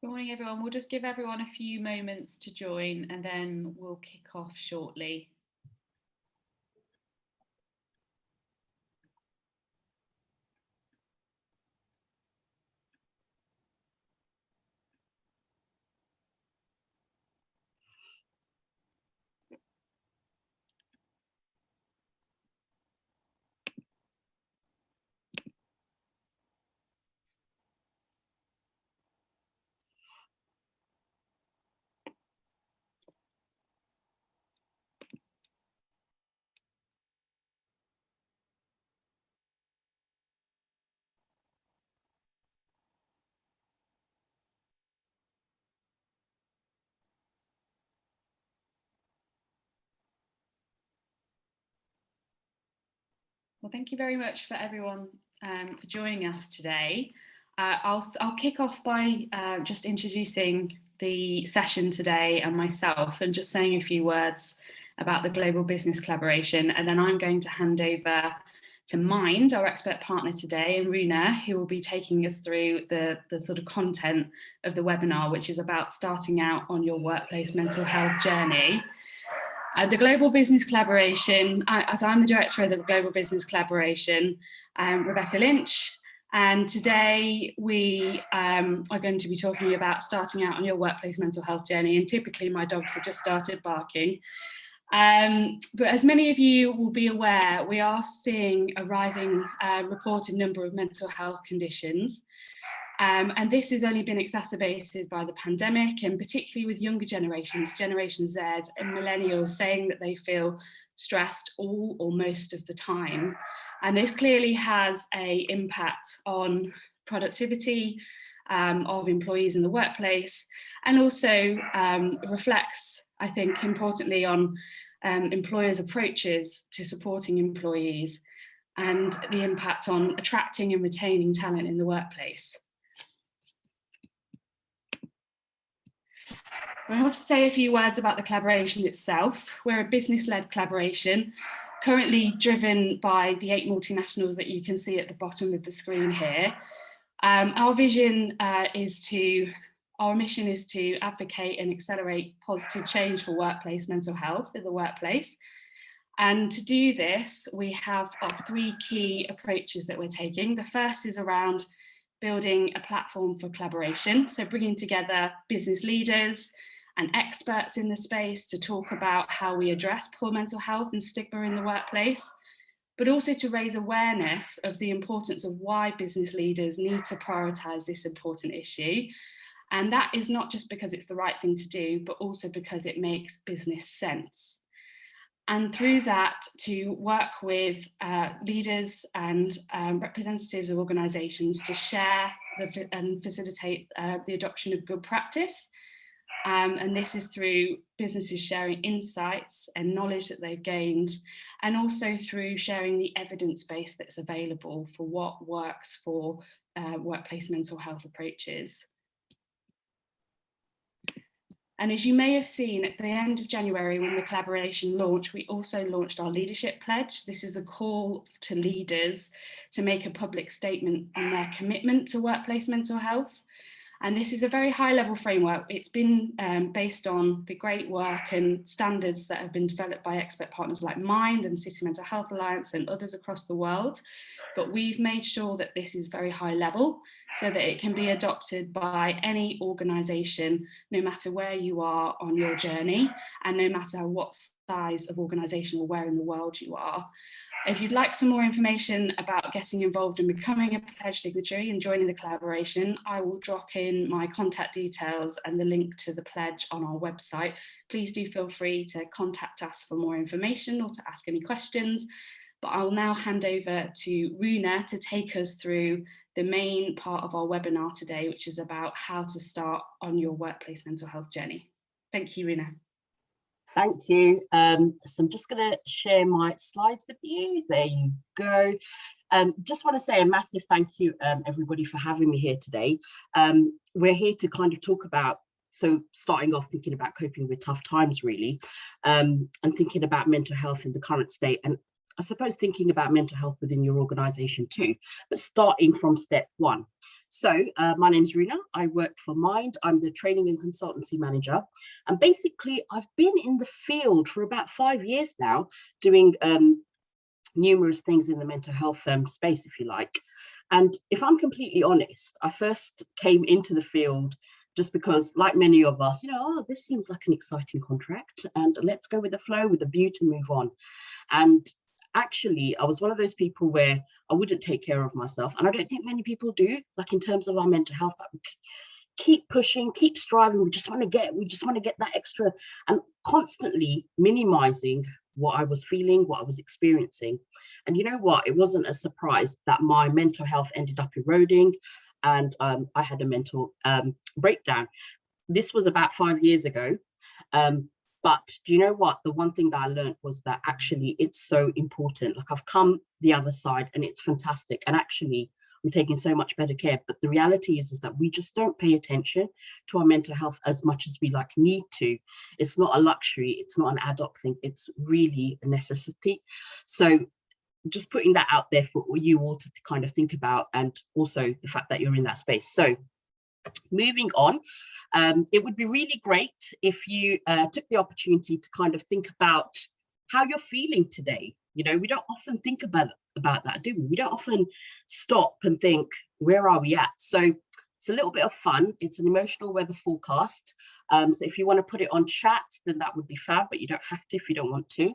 Good morning, everyone. We'll just give everyone a few moments to join and then we'll kick off shortly. Well, thank you very much for everyone for joining us today. I'll kick off by just introducing the session today and myself and just saying a few words about the Global Business Collaboration, and then I'm going to hand over to Mind, our expert partner today, and Runa, who will be taking us through the sort of content of the webinar, which is about starting out on your workplace mental health journey. The Global Business Collaboration, as I'm the director of the Global Business Collaboration, Rebecca Lynch, and today we are going to be talking about starting out on your workplace mental health journey, and typically my dogs have just started barking. But as many of you will be aware, we are seeing a rising reported number of mental health conditions. And this has only been exacerbated by the pandemic, and particularly with younger generations, Generation Z and Millennials, saying that they feel stressed all or most of the time. And this clearly has an impact on productivity of employees in the workplace, and also reflects, I think, importantly on employers' approaches to supporting employees and the impact on attracting and retaining talent in the workplace. I want to say a few words about the collaboration itself. We're a business-led collaboration, currently driven by the 8 multinationals that you can see at the bottom of the screen here. Our mission is to advocate and accelerate positive change for workplace mental health in the workplace. And to do this, we have our 3 key approaches that we're taking. The first is around building a platform for collaboration, so bringing together business leaders and experts in the space to talk about how we address poor mental health and stigma in the workplace, but also to raise awareness of the importance of why business leaders need to prioritise this important issue. And that is not just because it's the right thing to do, but also because it makes business sense. And through that, to work with leaders and representatives of organisations to share and facilitate the adoption of good practice. And this is through businesses sharing insights and knowledge that they've gained, and also through sharing the evidence base that's available for what works for workplace mental health approaches. And as you may have seen at the end of January, when the collaboration launched, we also launched our leadership pledge. This is a call to leaders to make a public statement on their commitment to workplace mental health. And this is a very high level framework. It's been based on the great work and standards that have been developed by expert partners like Mind and City Mental Health Alliance and others across the world. But we've made sure that this is very high level so that it can be adopted by any organisation, no matter where you are on your journey and no matter what size of organisation or where in the world you are. If you'd like some more information about getting involved and becoming a pledge signatory and joining the collaboration, I will drop in my contact details and the link to the pledge on our website. Please do feel free to contact us for more information or to ask any questions. But I'll now hand over to Runa to take us through the main part of our webinar today, which is about how to start on your workplace mental health journey. Thank you, Runa. Thank you. So I'm just going to share my slides with you. There you go. Just want to say a massive thank you, everybody, for having me here today. We're here to kind of talk about, so starting off thinking about coping with tough times, really, and thinking about mental health in the current state, and I suppose thinking about mental health within your organization too, but starting from step one. So my name is Rina. I work for Mind. I'm the training and consultancy manager. And basically, I've been in the field for about 5 years now, doing numerous things in the mental health space, if you like. And if I'm completely honest, I first came into the field just because, like many of us, oh, this seems like an exciting contract and let's go with the flow with the view to move on. And actually, I was one of those people where I wouldn't take care of myself. And I don't think many people do, like in terms of our mental health, that we keep pushing, keep striving. We just want to get that extra, and constantly minimizing what I was feeling, what I was experiencing. And you know what? It wasn't a surprise that my mental health ended up eroding, and I had a mental breakdown. This was about 5 years ago. But do you know what? The one thing that I learned was that actually it's so important. Like, I've come the other side and it's fantastic. And actually, I'm taking so much better care. But the reality is that we just don't pay attention to our mental health as much as we need to. It's not a luxury. It's not an ad hoc thing. It's really a necessity. So just putting that out there for you all to kind of think about, and also the fact that you're in that space. So moving on, it would be really great if you took the opportunity to kind of think about how you're feeling today. We don't often think about that, do we? We don't often stop and think, where are we at? So it's a little bit of fun. It's an emotional weather forecast. So if you want to put it on chat, then that would be fab, but you don't have to if you don't want to.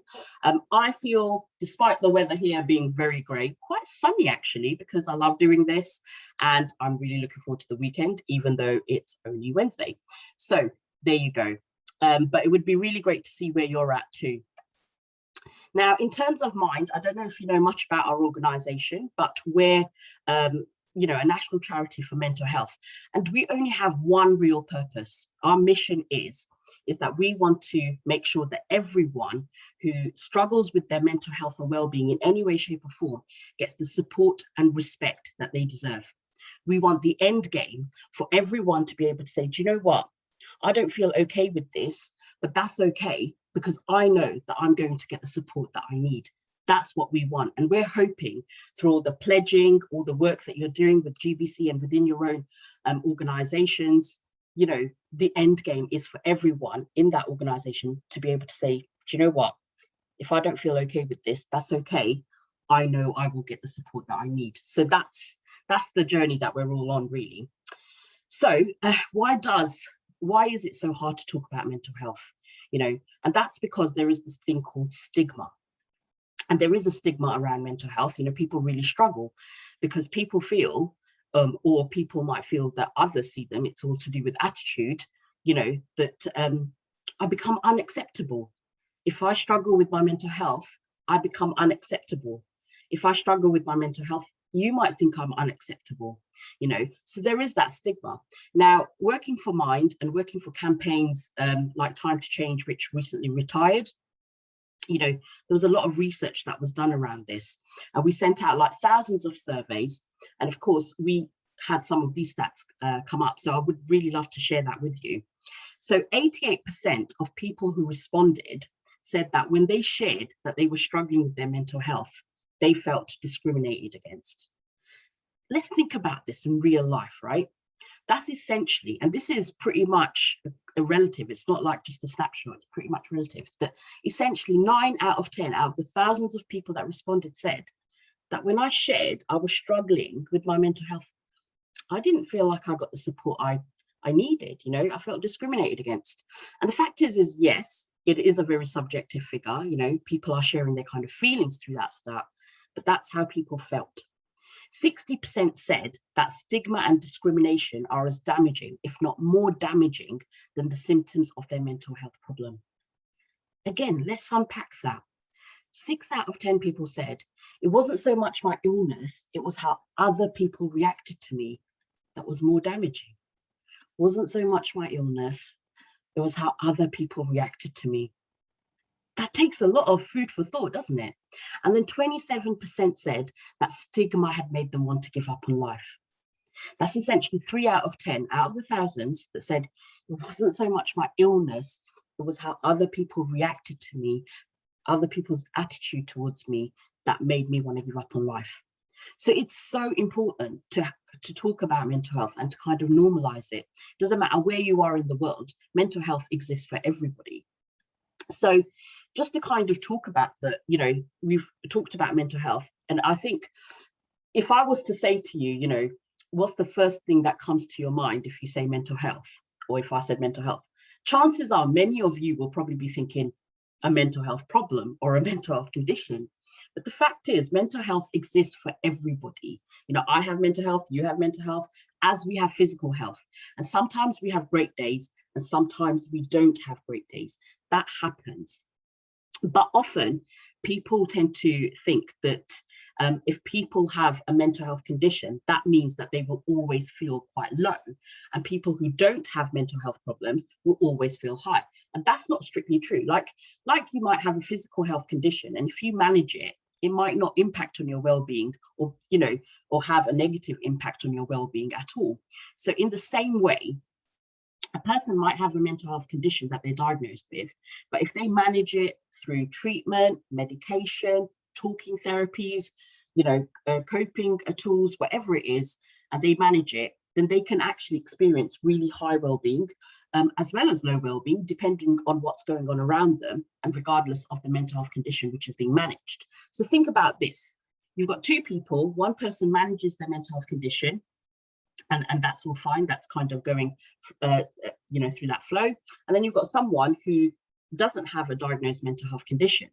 I feel, despite the weather here being very grey, quite sunny actually, because I love doing this and I'm really looking forward to the weekend, even though it's only Wednesday. So there you go. But it would be really great to see where you're at too. Now, in terms of Mind, I don't know if you know much about our organisation, but we're a national charity for mental health, and we only have one real purpose. Our mission is that we want to make sure that everyone who struggles with their mental health or well-being in any way, shape or form gets the support and respect that they deserve. We want the end game for everyone to be able to say, do you know what? I don't feel okay with this, but that's okay, because I know that I'm going to get the support that I need. That's what we want. And we're hoping through all the pledging, all the work that you're doing with GBC and within your own organizations, the end game is for everyone in that organization to be able to say, do you know what? If I don't feel okay with this, that's okay. I know I will get the support that I need. So that's the journey that we're all on, really. So why is it so hard to talk about mental health? And that's because there is this thing called stigma. And there is a stigma around mental health. People really struggle because people feel, or people might feel that others see them, it's all to do with attitude, that I become unacceptable. If I struggle with my mental health, I become unacceptable. If I struggle with my mental health, you might think I'm unacceptable, so there is that stigma. Now, working for Mind and working for campaigns like Time to Change, which recently retired, there was a lot of research that was done around this, and we sent out thousands of surveys, and of course we had some of these stats come up, so I would really love to share that with you. So 88% of people who responded said that when they shared that they were struggling with their mental health, they felt discriminated against. Let's think about this in real life, right? That's essentially, and this is pretty much a relative, it's not like just a snapshot, it's pretty much relative, that essentially 9 out of 10 out of the thousands of people that responded said that when I shared I was struggling with my mental health, I didn't feel like I got the support I needed. I felt discriminated against. And the fact is yes, it is a very subjective figure. People are sharing their kind of feelings through that stuff, but that's how people felt. 60% said that stigma and discrimination are as damaging, if not more damaging, than the symptoms of their mental health problem. Again, let's unpack that. 6 out of 10 people said it wasn't so much my illness, it was how other people reacted to me that was more damaging. It wasn't so much my illness, it was how other people reacted to me. That takes a lot of food for thought, doesn't it? And then 27% said that stigma had made them want to give up on life. That's essentially 3 out of 10 out of the thousands that said it wasn't so much my illness, it was how other people reacted to me. other people's attitude towards me that made me want to give up on life. So it's so important to talk about mental health and to kind of normalize it. Doesn't matter where you are in the world, mental health exists for everybody. So just to kind of talk about we've talked about mental health. And I think if I was to say to you, what's the first thing that comes to your mind if you say mental health, or if I said mental health, chances are many of you will probably be thinking a mental health problem or a mental health condition. But the fact is, mental health exists for everybody. I have mental health, you have mental health, as we have physical health. And sometimes we have great days and sometimes we don't have great days. That happens. But often people tend to think that if people have a mental health condition, that means that they will always feel quite low. And people who don't have mental health problems will always feel high. And that's not strictly true. Like you might have a physical health condition, and if you manage it, it might not impact on your well-being or have a negative impact on your well-being at all. So in the same way, a person might have a mental health condition that they're diagnosed with, but if they manage it through treatment, medication, talking therapies, coping tools, whatever it is, and they manage it, then they can actually experience really high well-being, as well as low well-being, depending on what's going on around them, and regardless of the mental health condition which is being managed. So think about this. You've got two people, one person manages their mental health condition, and that's all fine. That's kind of going, through that flow. And then you've got someone who doesn't have a diagnosed mental health condition.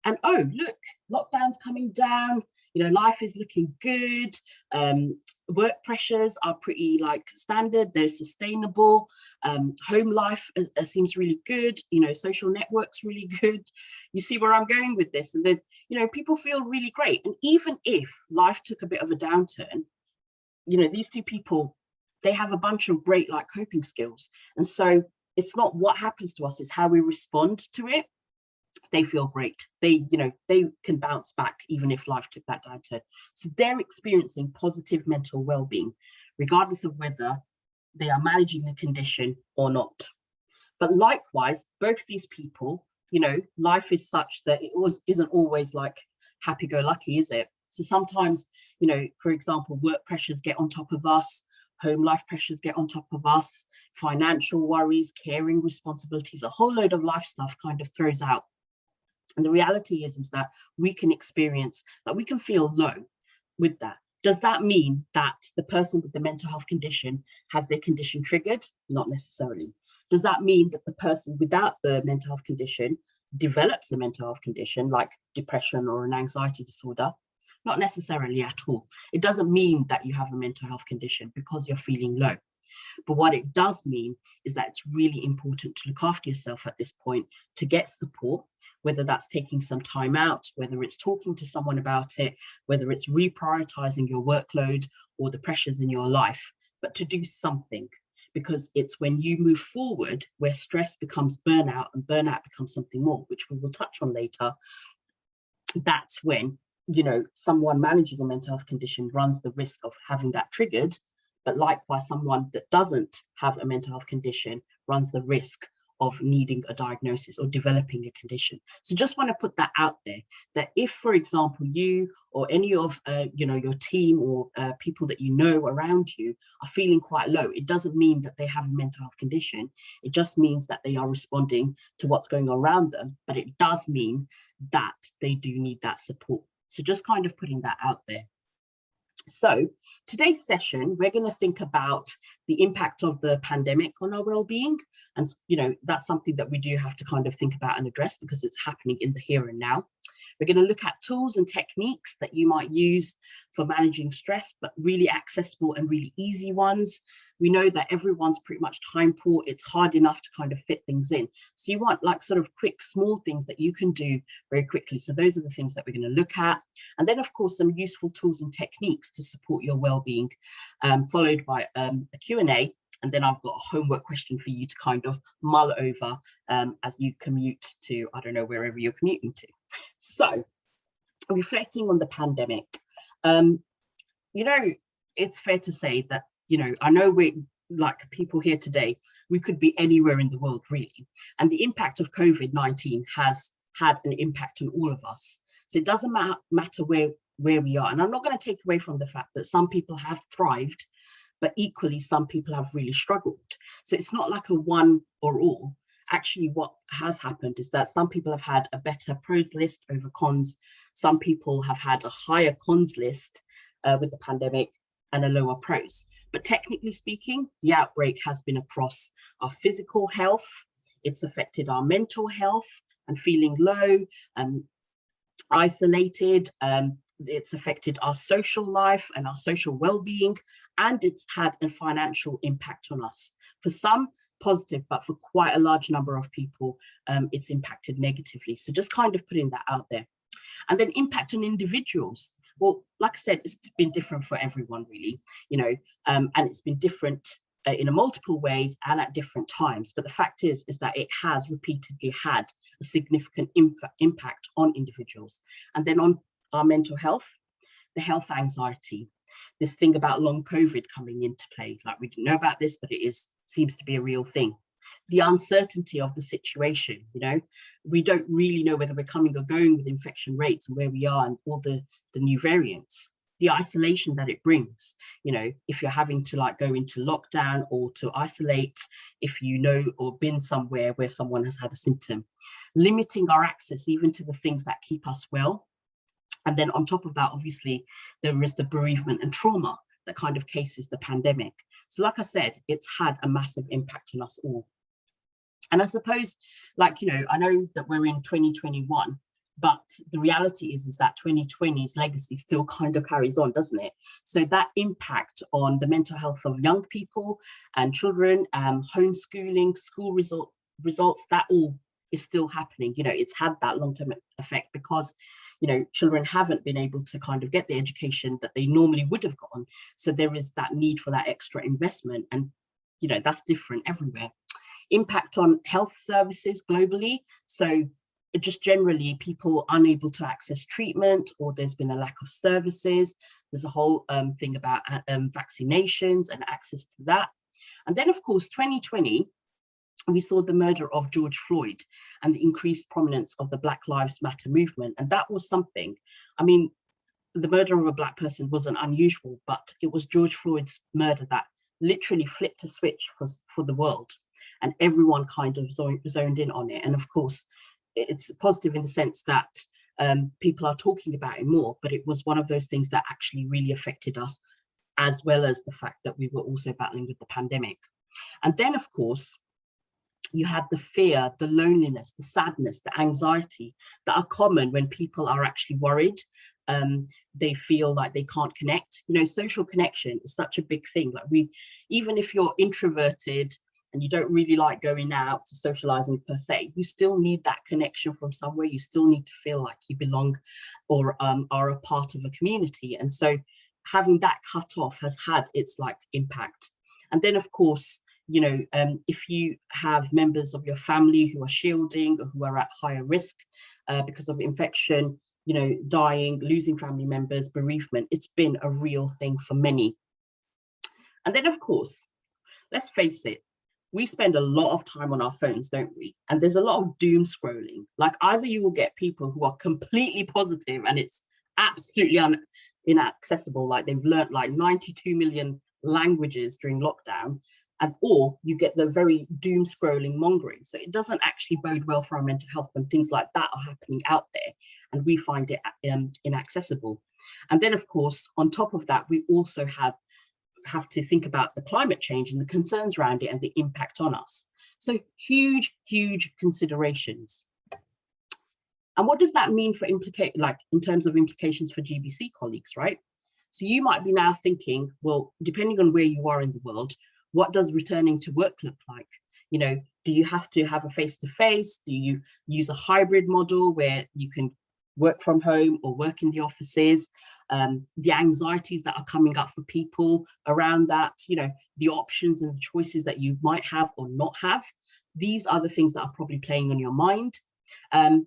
And oh, look, lockdown's coming down. Life is looking good. Work pressures are pretty standard. They're sustainable. Home life seems really good. Social networks really good. You see where I'm going with this? And then, people feel really great. And even if life took a bit of a downturn, these two people, they have a bunch of great coping skills. And so it's not what happens to us, it's how we respond to it. They feel great. They can bounce back even if life took that downturn. So they're experiencing positive mental well-being, regardless of whether they are managing the condition or not. But likewise, both these people, life is such that it isn't always happy-go-lucky, is it? So sometimes, for example, work pressures get on top of us, home life pressures get on top of us, financial worries, caring responsibilities, a whole load of life stuff kind of throws out. And the reality is that we can experience, we can feel low with that. Does that mean that the person with the mental health condition has their condition triggered? Not necessarily. Does that mean that the person without the mental health condition develops a mental health condition like depression or an anxiety disorder? Not necessarily at all. It doesn't mean that you have a mental health condition because you're feeling low. But what it does mean is that it's really important to look after yourself at this point, to get support, whether that's taking some time out, whether it's talking to someone about it, whether it's reprioritizing your workload or the pressures in your life, but to do something. Because it's when you move forward where stress becomes burnout and burnout becomes something more, which we will touch on later. That's when someone managing a mental health condition runs the risk of having that triggered, but likewise, someone that doesn't have a mental health condition runs the risk of needing a diagnosis or developing a condition. So just want to put that out there, that if, for example, you or any of your team or people that around you are feeling quite low, it doesn't mean that they have a mental health condition. It just means that they are responding to what's going on around them, but it does mean that they do need that support. So just kind of putting that out there. So today's session, we're going to think about the impact of the pandemic on our well-being. And, that's something that we do have to kind of think about and address because it's happening in the here and now. We're going to look at tools and techniques that you might use for managing stress, but really accessible and really easy ones. We know that everyone's pretty much time poor. It's hard enough to kind of fit things in. So you want sort of quick, small things that you can do very quickly. So those are the things that we're going to look at. And then, of course, some useful tools and techniques to support your well-being, followed by a Q&A. And then I've got a homework question for you to kind of mull over as you commute to, I don't know, wherever you're commuting to. So reflecting on the pandemic, it's fair to say that, I know we're people here today, we could be anywhere in the world really. And the impact of COVID-19 has had an impact on all of us. So it doesn't matter where we are. And I'm not going to take away from the fact that some people have thrived, but equally some people have really struggled. So it's not like a one or all. Actually, what has happened is that some people have had a better pros list over cons. Some people have had a higher cons list with the pandemic and a lower pros. But technically speaking, the outbreak has been across our physical health. It's affected our mental health and feeling low, isolated. It's affected our social life and our social well-being, and it's had a financial impact on us. For some, positive, but for quite a large number of people, it's impacted negatively. So just kind of putting that out there. And then impact on individuals. Well, like I said, it's been different for everyone, really, and it's been different in multiple ways and at different times. But the fact is that it has repeatedly had a significant impact on individuals. And then on our mental health, the health anxiety, this thing about long COVID coming into play. Like, we didn't know about this, but seems to be a real thing. The uncertainty of the situation, we don't really know whether we're coming or going with infection rates and where we are and all the new variants. The isolation that it brings, if you're having to go into lockdown or to isolate, if or been somewhere where someone has had a symptom, limiting our access even to the things that keep us well. And then on top of that, obviously, there is the bereavement and trauma that kind of cases the pandemic. So like I said, it's had a massive impact on us all. And I suppose, I know that we're in 2021, but the reality is that 2020's legacy still kind of carries on, doesn't it? So that impact on the mental health of young people and children, homeschooling, school results, that all is still happening. It's had that long-term effect because children haven't been able to kind of get the education that they normally would have gotten. So there is that need for that extra investment. And, that's different everywhere. Impact on health services globally. So just generally people unable to access treatment, or there's been a lack of services. There's a whole thing about vaccinations and access to that. And then, of course, 2020, we saw the murder of George Floyd and the increased prominence of the Black Lives Matter movement. And that was something, the murder of a Black person wasn't unusual, but it was George Floyd's murder that literally flipped a switch for the world. And everyone kind of zoned in on it. And of course, it's positive in the sense that people are talking about it more, but it was one of those things that actually really affected us, as well as the fact that we were also battling with the pandemic. And then, of course, you had the fear, the loneliness, the sadness, the anxiety that are common when people are actually worried. They feel like they can't connect. Social connection is such a big thing. Even if you're introverted and you don't really like going out to socializing per se, you still need that connection from somewhere. You still need to feel like you belong or are a part of a community. And so having that cut off has had its impact. And then, of course, if you have members of your family who are shielding or who are at higher risk because of infection, dying, losing family members, bereavement, it's been a real thing for many. And then, of course, let's face it, we spend a lot of time on our phones, don't we? And there's a lot of doom scrolling. Either you will get people who are completely positive and it's absolutely inaccessible, they've learned 92 million languages during lockdown, or you get the very doom scrolling mongering. So it doesn't actually bode well for our mental health when things like that are happening out there and we find it inaccessible. And then, of course, on top of that, we also have to think about the climate change and the concerns around it and the impact on us. So huge considerations. And what does that mean for in terms of implications for GBC colleagues, right? So you might be now thinking, well, depending on where you are in the world, what does returning to work look like? Do you have to have a face-to-face? Do you use a hybrid model where you can work from home or work in the offices? The anxieties that are coming up for people around that, the options and the choices that you might have or not have. These are the things that are probably playing on your mind.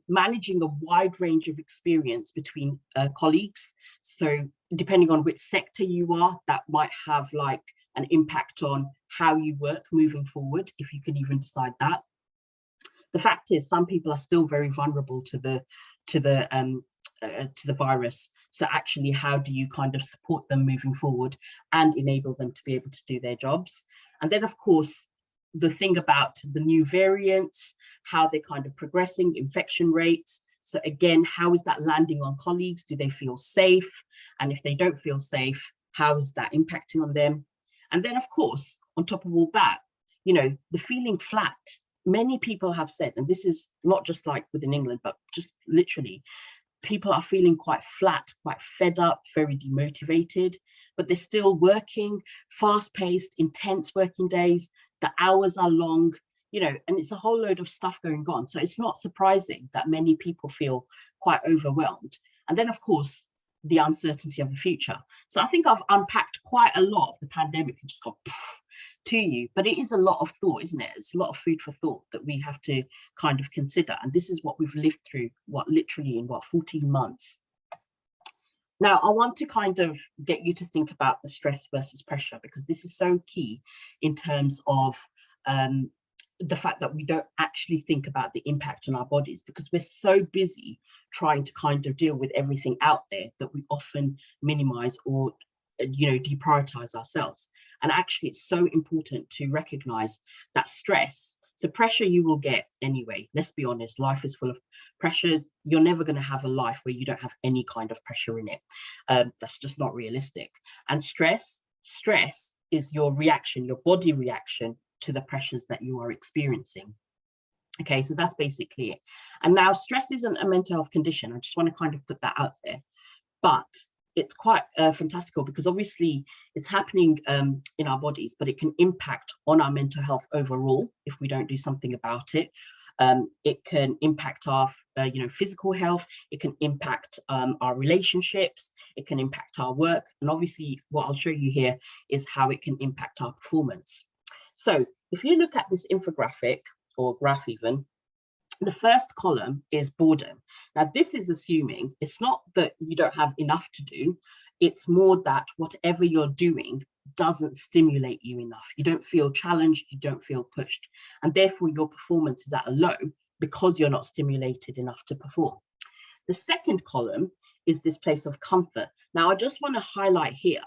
Managing a wide range of experience between colleagues. So depending on which sector you are, that might have an impact on how you work moving forward, if you can even decide that. The fact is, some people are still very vulnerable to the virus. So actually, how do you kind of support them moving forward and enable them to be able to do their jobs? And then, of course, the thing about the new variants, how they're kind of progressing, infection rates. So again, how is that landing on colleagues? Do they feel safe? And if they don't feel safe, how is that impacting on them? And then, of course, on top of all that, you know, the feeling flat. Many people have said, and this is not just like within England, but just literally, people are feeling quite flat, quite fed up, very demotivated, but they're still working, fast-paced, intense working days. The hours are long, you know, and it's a whole load of stuff going on. So it's not surprising that many people feel quite overwhelmed. And then, of course, the uncertainty of the future. So I think I've unpacked quite a lot of the pandemic and just got to you, but it is a lot of thought, isn't it? It's a lot of food for thought that we have to kind of consider. And this is what we've lived through, literally in 14 months. Now, I want to kind of get you to think about the stress versus pressure, because this is so key in terms of the fact that we don't actually think about the impact on our bodies, because we're so busy trying to kind of deal with everything out there that we often minimize or, you know, deprioritize ourselves. And actually, it's so important to recognize that stress. So pressure you will get anyway. Let's be honest, life is full of pressures. You're never going to have a life where you don't have any kind of pressure in it. That's just not realistic. And stress is your reaction, your body reaction to the pressures that you are experiencing. Okay, so that's basically it. And now stress isn't a mental health condition. I just want to kind of put that out there. But it's quite fantastical, because obviously it's happening in our bodies, but it can impact on our mental health overall if we don't do something about it. It can impact our physical health. It can impact our relationships. It can impact our work. And obviously what I'll show you here is how it can impact our performance. So if you look at this infographic, or graph even, the first column is boredom. Now, this is assuming it's not that you don't have enough to do, it's more that whatever you're doing doesn't stimulate you enough. You don't feel challenged, you don't feel pushed, and therefore your performance is at a low because you're not stimulated enough to perform. The second column is this place of comfort. Now, I just want to highlight here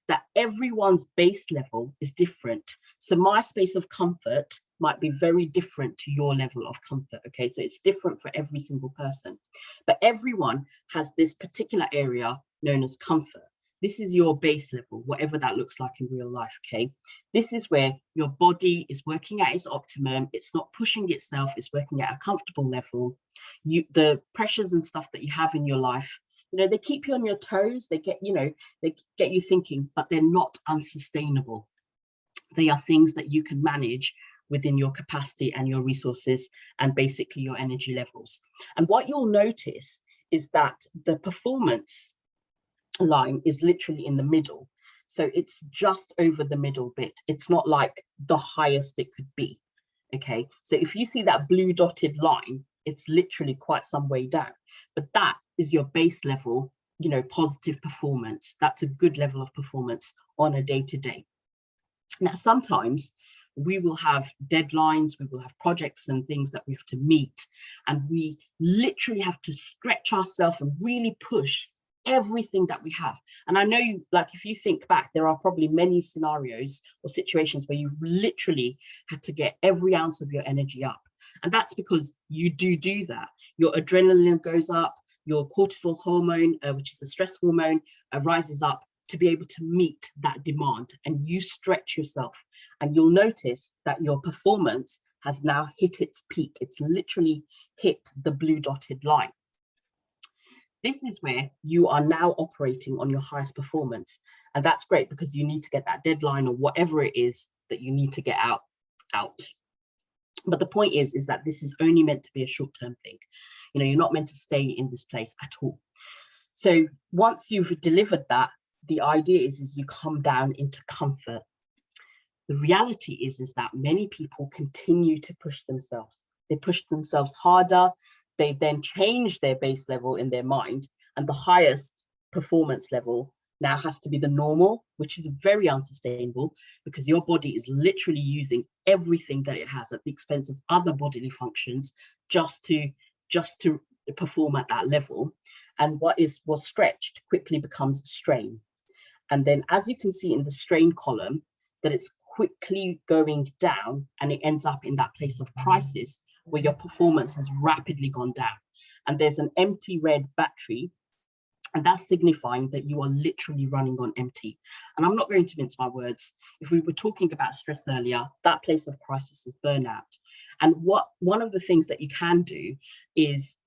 that everyone's base level is different. So my space of comfort might be very different to your level of comfort. Okay, so it's different for every single person, but everyone has this particular area known as comfort. This is your base level, whatever that looks like in real life. Okay, this is where your body is working at its optimum. It's not pushing itself, it's working at a comfortable level. The pressures and stuff that you have in your life, you know, they keep you on your toes, they get you thinking, but they're not unsustainable. They are things that you can manage within your capacity and your resources and basically your energy levels. And what you'll notice is that the performance line is literally in the middle. So it's just over the middle bit. It's not like the highest it could be. Okay, so if you see that blue dotted line, it's literally quite some way down, but that is your base level, you know, positive performance. That's a good level of performance on a day-to-day. Now, sometimes we will have deadlines, we will have projects and things that we have to meet, and we literally have to stretch ourselves and really push everything that we have. And I know, like, if you think back, there are probably many scenarios or situations where you've literally had to get every ounce of your energy up. And that's because you do that. Your adrenaline goes up, your cortisol hormone, which is the stress hormone, rises up to be able to meet that demand, and you stretch yourself. And you'll notice that your performance has now hit its peak. It's literally hit the blue dotted line. This is where you are now operating on your highest performance. And that's great, because you need to get that deadline or whatever it is that you need to get out. But the point is that this is only meant to be a short-term thing. You know, you're not meant to stay in this place at all. So once you've delivered that, the idea is you come down into comfort. The reality is that many people continue to push themselves. They push themselves harder. They then change their base level in their mind, and the highest performance level now has to be the normal, which is very unsustainable because your body is literally using everything that it has at the expense of other bodily functions just to perform at that level. And what was stretched quickly becomes strain. And then, as you can see in the strain column, that it's quickly going down and it ends up in that place of crisis where your performance has rapidly gone down. And there's an empty red battery, and that's signifying that you are literally running on empty. And I'm not going to mince my words. If we were talking about stress earlier, that place of crisis is burnout. And one of the things that you can do is,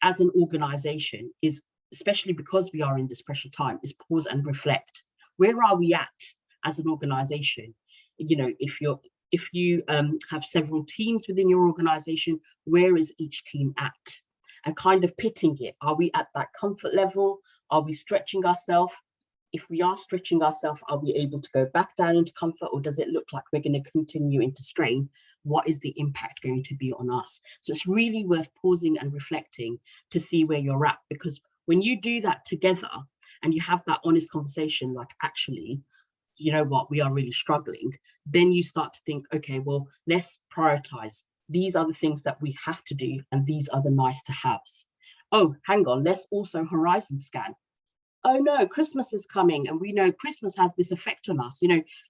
as an organization, is, especially because we are in this pressure time, is pause and reflect. Where are we at as an organization? If you have several teams within your organization, where is each team at? And kind of pitting it. Are we at that comfort level? Are we stretching ourselves? If we are stretching ourselves, are we able to go back down into comfort, or does it look like we're going to continue into strain? What is the impact going to be on us? So it's really worth pausing and reflecting to see where you're at, because when you do that together and you have that honest conversation, like, actually, you know what, we are really struggling, then you start to think, okay, well, let's prioritize. These are the things that we have to do, and these are the nice to haves. Oh, hang on, let's also horizon scan. Oh no, Christmas is coming, and we know Christmas has this effect on us,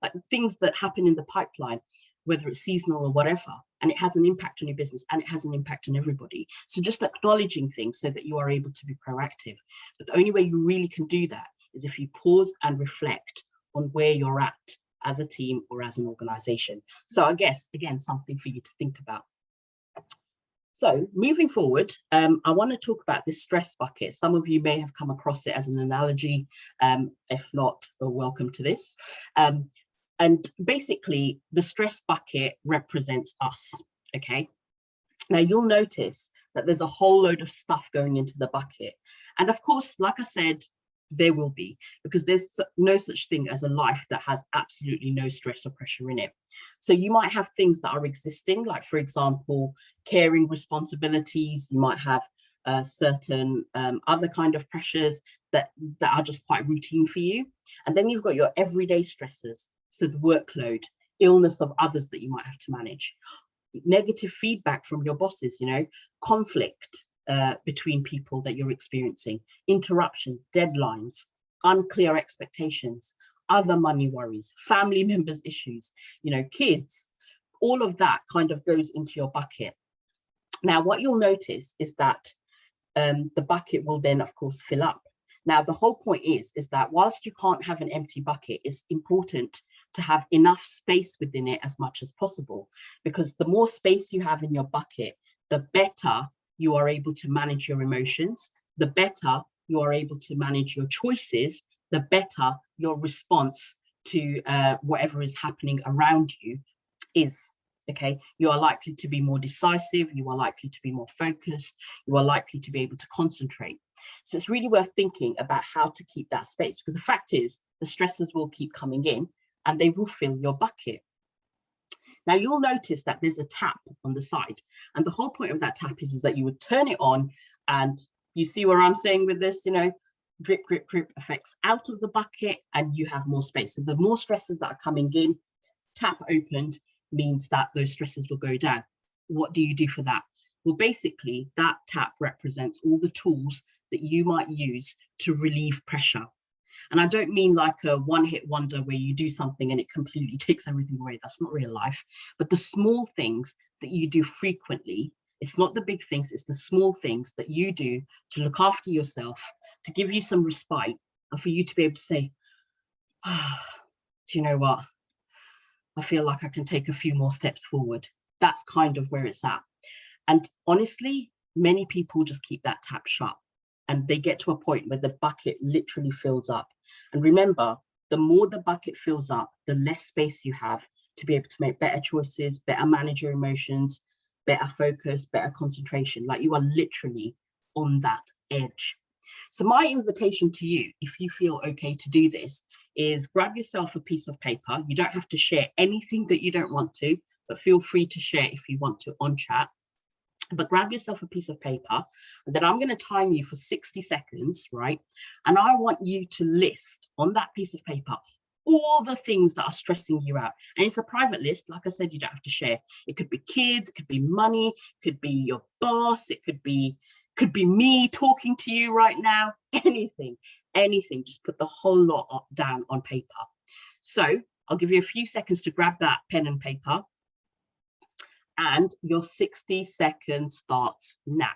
like things that happen in the pipeline, whether it's seasonal or whatever, and it has an impact on your business, and it has an impact on everybody. So just acknowledging things so that you are able to be proactive. But the only way you really can do that is if you pause and reflect on where you're at as a team or as an organization. So I guess, again, something for you to think about. So moving forward, I want to talk about this stress bucket. Some of you may have come across it as an analogy. If not, welcome to this. And basically, the stress bucket represents us, okay? Now, you'll notice that there's a whole load of stuff going into the bucket. And of course, like I said, there will be, because there's no such thing as a life that has absolutely no stress or pressure in it. So you might have things that are existing, like, for example, caring responsibilities. You might have certain other kind of pressures that are just quite routine for you. And then you've got your everyday stressors. So the workload, illness of others that you might have to manage, negative feedback from your bosses, conflict between people that you're experiencing, interruptions, deadlines, unclear expectations, other money worries, family members' issues, kids, all of that kind of goes into your bucket. Now, what you'll notice is that the bucket will then, of course, fill up. Now, the whole point is that whilst you can't have an empty bucket, it's important to have enough space within it as much as possible, because the more space you have in your bucket, the better you are able to manage your emotions, the better you are able to manage your choices, the better your response to whatever is happening around you is. Okay, you are likely to be more decisive, you are likely to be more focused, you are likely to be able to concentrate. So it's really worth thinking about how to keep that space, because the fact is the stressors will keep coming in and they will fill your bucket. Now, you'll notice that there's a tap on the side, and the whole point of that tap is that you would turn it on, and you see where I'm saying with this, drip, drip, drip effects out of the bucket, and you have more space. So the more stresses that are coming in, tap opened means that those stresses will go down. What do you do for that? Well, basically, that tap represents all the tools that you might use to relieve pressure. And I don't mean like a one-hit wonder where you do something and it completely takes everything away. That's not real life. But the small things that you do frequently, it's not the big things, it's the small things that you do to look after yourself, to give you some respite, and for you to be able to say, do you know what? I feel like I can take a few more steps forward. That's kind of where it's at. And honestly, many people just keep that tap shut, and they get to a point where the bucket literally fills up. And remember, the more the bucket fills up, the less space you have to be able to make better choices, better manage your emotions, better focus, better concentration. Like, you are literally on that edge. So my invitation to you, if you feel okay to do this, is grab yourself a piece of paper. You don't have to share anything that you don't want to, but feel free to share if you want to on chat. But grab yourself a piece of paper, and then I'm going to time you for 60 seconds, right? And I want you to list on that piece of paper all the things that are stressing you out. And it's a private list. Like I said, you don't have to share. It could be kids, it could be money, it could be your boss, it could be me talking to you right now, anything. Just put the whole lot down on paper. So I'll give you a few seconds to grab that pen and paper, and your 60 seconds starts now.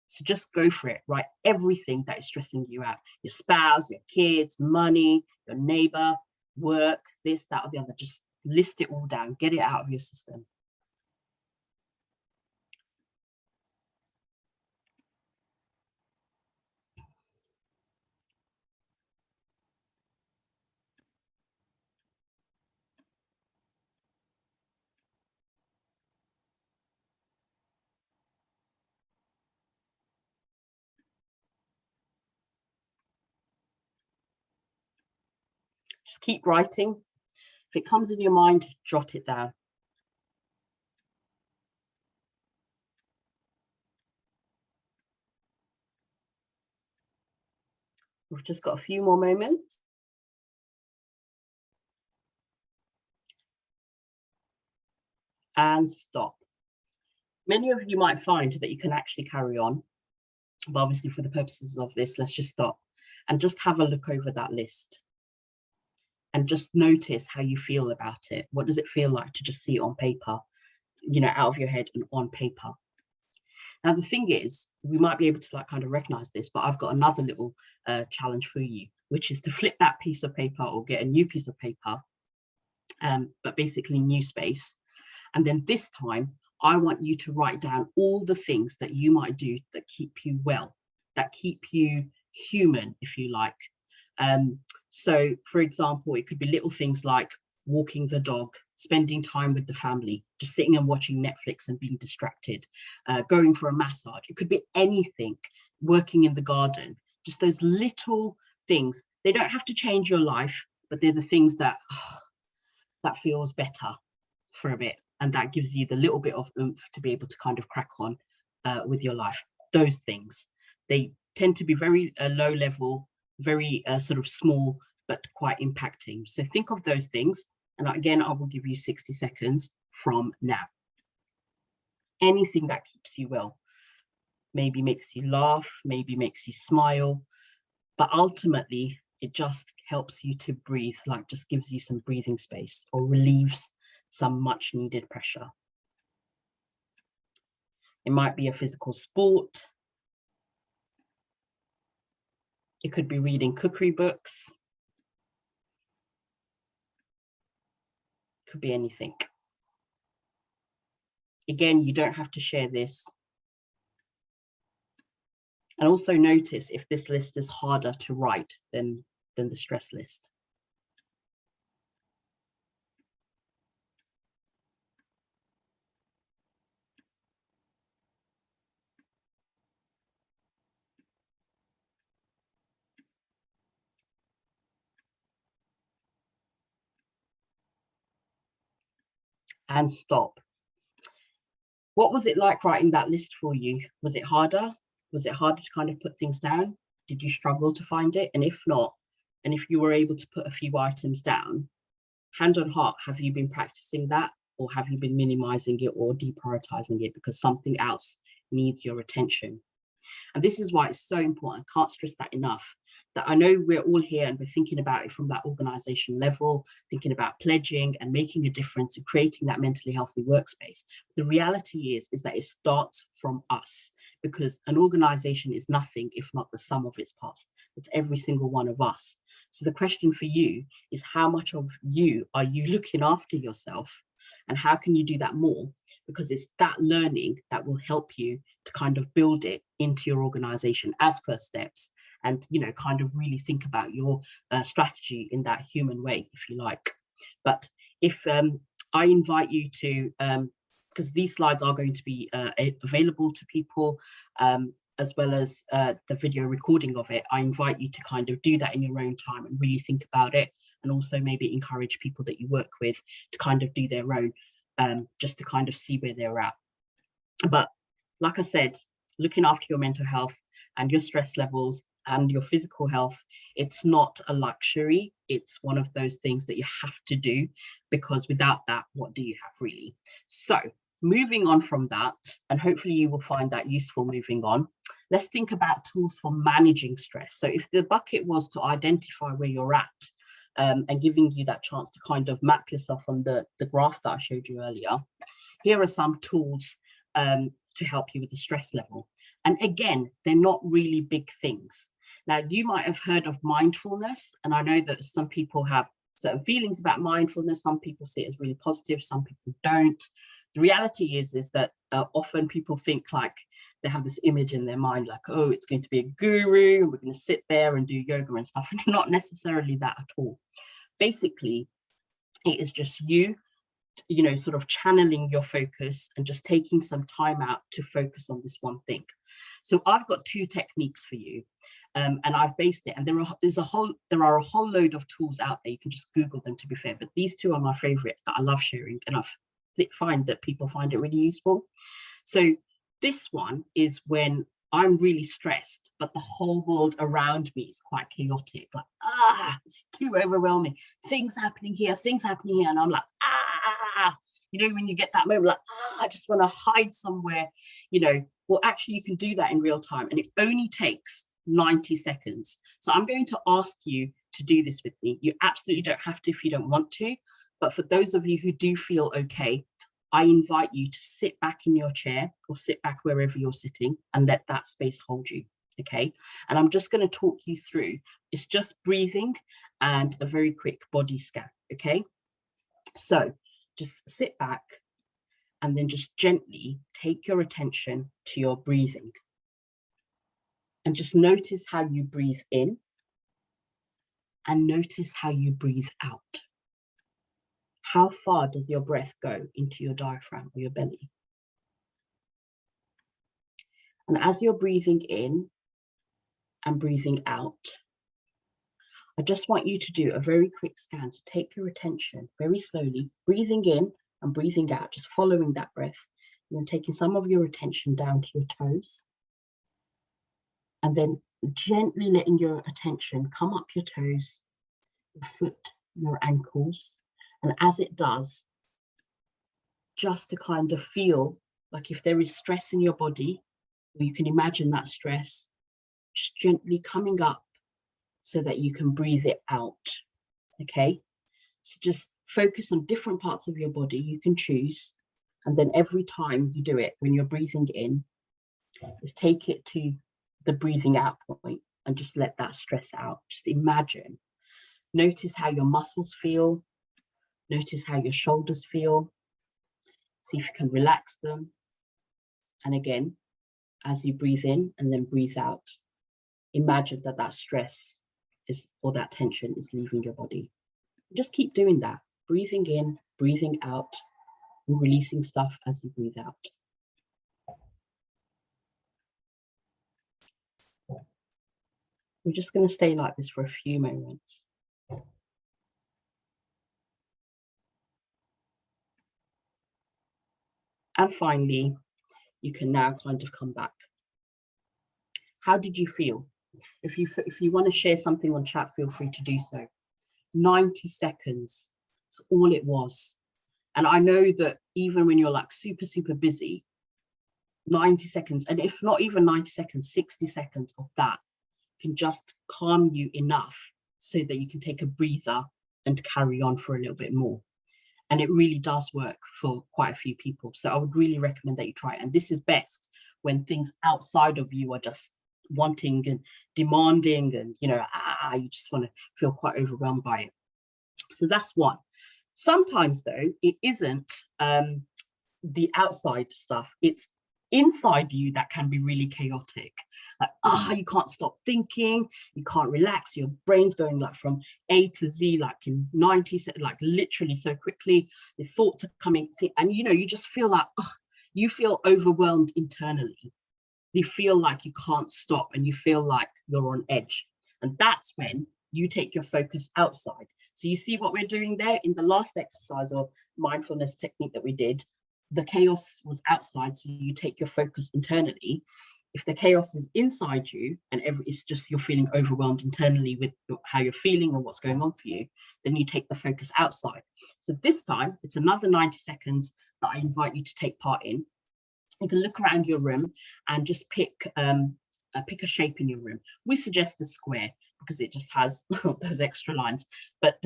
So just go for it, write everything that is stressing you out. Your spouse, your kids, money, your neighbor, work, this, that, or the other. Just list it all down, get it out of your system. Just keep writing. If it comes in your mind, jot it down. We've just got a few more moments. And stop. Many of you might find that you can actually carry on, but obviously for the purposes of this, let's just stop and just have a look over that list and just notice how you feel about it. What does it feel like to just see it on paper, out of your head and on paper? Now, the thing is, we might be able to kind of recognize this, but I've got another little challenge for you, which is to flip that piece of paper or get a new piece of paper, but basically new space. And then this time, I want you to write down all the things that you might do that keep you well, that keep you human, if you like. So, for example, it could be little things like walking the dog, spending time with the family, just sitting and watching Netflix and being distracted, going for a massage. It could be anything, working in the garden, just those little things. They don't have to change your life, but they're the things that feels better for a bit. And that gives you the little bit of oomph to be able to kind of crack on with your life. Those things, they tend to be very low level, very sort of small, but quite impacting. So think of those things. And again, I will give you 60 seconds from now. Anything that keeps you well, maybe makes you laugh, maybe makes you smile, but ultimately it just helps you to breathe, like just gives you some breathing space or relieves some much needed pressure. It might be a physical sport. It could be reading cookery books. Could be anything. Again, you don't have to share this. And also notice if this list is harder to write than the stress list. And stop. What was it like writing that list for you? Was it harder? Was it harder to kind of put things down? Did you struggle to find it? And if not, and if you were able to put a few items down, hand on heart, have you been practicing that? Or have you been minimizing it or deprioritizing it because something else needs your attention? And this is why it's so important. I can't stress that enough, that I know we're all here and we're thinking about it from that organization level, thinking about pledging and making a difference and creating that mentally healthy workspace. The reality is that it starts from us, because an organization is nothing if not the sum of its parts. It's every single one of us. So the question for you is, how much of you are you looking after yourself? And how can you do that more? Because it's that learning that will help you to kind of build it into your organization as first steps, and kind of really think about your strategy in that human way, if you like. But if I invite you to, because these slides are going to be available to people, as well as the video recording of it, I invite you to kind of do that in your own time and really think about it, and also maybe encourage people that you work with to kind of do their own, just to kind of see where they're at. But like I said, looking after your mental health and your stress levels and your physical health, it's not a luxury. It's one of those things that you have to do, because without that, what do you have really? So moving on from that, and hopefully you will find that useful moving on, let's think about tools for managing stress. So if the bucket was to identify where you're at, and giving you that chance to kind of map yourself on the graph that I showed you earlier, here are some tools to help you with the stress level. And again, they're not really big things. Now, you might have heard of mindfulness, and I know that some people have certain feelings about mindfulness. Some people see it as really positive, some people don't. The reality is that often people think like they have this image in their mind, like, oh, it's going to be a guru, and we're going to sit there and do yoga and stuff, and not necessarily that at all. Basically, it is just you know, sort of channeling your focus and just taking some time out to focus on this one thing. So I've got 2 techniques for you, and I've based it, and there are a whole load of tools out there. You can just Google them, to be fair, but these 2 are my favorite that I love sharing, and I find that people find it really useful. So this one is when I'm really stressed, but the whole world around me is quite chaotic. Like, it's too overwhelming. Things happening here, and I'm like, you know, when you get that moment, like, I just want to hide somewhere, you know. Well, actually, you can do that in real time, and it only takes 90 seconds. So I'm going to ask you to do this with me. You absolutely don't have to if you don't want to, but for those of you who do feel okay, I invite you to sit back in your chair or sit back wherever you're sitting and let that space hold you, okay? And I'm just going to talk you through. It's just breathing and a very quick body scan, okay? So just sit back and then just gently take your attention to your breathing. And just notice how you breathe in and notice how you breathe out. How far does your breath go into your diaphragm or your belly? And as you're breathing in and breathing out, I just want you to do a very quick scan. So take your attention very slowly, breathing in and breathing out, just following that breath, and then taking some of your attention down to your toes, and then gently letting your attention come up your toes, your foot, your ankles. And as it does, just to kind of feel like if there is stress in your body, or you can imagine that stress, just gently coming up so that you can breathe it out, okay? So just focus on different parts of your body you can choose, and then every time you do it, when you're breathing in, just take it to the breathing out point and just let that stress out. Just imagine. Notice how your muscles feel. Notice how your shoulders feel. See if you can relax them. And again, as you breathe in and then breathe out, imagine that that stress is, or that tension is leaving your body. Just keep doing that. Breathing in, breathing out, and releasing stuff as you breathe out. We're just going to stay like this for a few moments. And finally, you can now kind of come back. How did you feel? If you want to share something on chat, feel free to do so. 90 seconds, that's all it was. And I know that even when you're like super, super busy, 90 seconds, and if not even 90 seconds, 60 seconds of that can just calm you enough so that you can take a breather and carry on for a little bit more. And it really does work for quite a few people. So I would really recommend that you try it. And this is best when things outside of you are just wanting and demanding, and you know, you just want to feel quite overwhelmed by it. So that's one. Sometimes though, it isn't the outside stuff, it's inside you that can be really chaotic. Like, you can't stop thinking, you can't relax, your brain's going like from A to Z, like in 90 seconds, like literally so quickly, the thoughts are coming, and you know, you just feel like, you feel overwhelmed internally. You feel like you can't stop and you feel like you're on edge. And that's when you take your focus outside. So you see what we're doing there in the last exercise of mindfulness technique that we did. the chaos was outside, so you take your focus internally. If the chaos is inside you and it's just you're feeling overwhelmed internally with how you're feeling or what's going on for you, then you take the focus outside. So this time it's another 90 seconds that I invite you to take part in. You can look around your room and just pick a shape in your room. We suggest a square because it just has those extra lines, but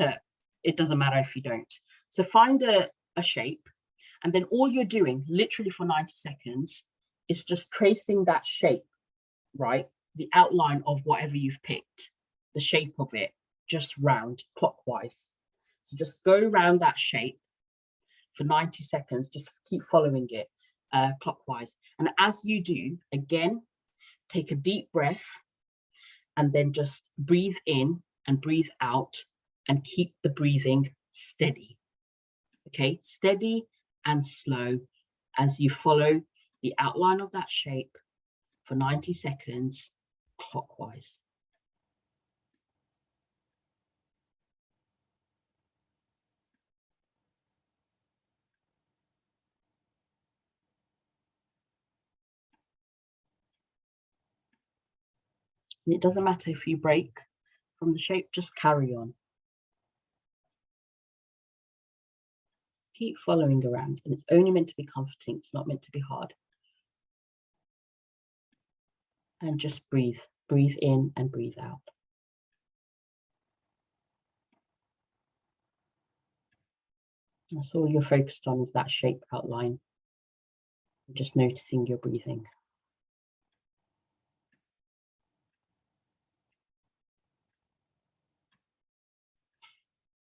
it doesn't matter if you don't. So find a shape, and then all you're doing literally for 90 seconds is just tracing that shape, right? The outline of whatever you've picked, the shape of it, just round clockwise. So just go around that shape for 90 seconds, just keep following it clockwise. And as you do, again, take a deep breath and then just breathe in and breathe out and keep the breathing steady. Okay, steady and slow as you follow the outline of that shape for 90 seconds clockwise. And it doesn't matter if you break from the shape, just carry on. Keep following around, and it's only meant to be comforting, it's not meant to be hard. And just breathe in and breathe out. That's all you're focused on, is that shape outline. Just noticing your breathing.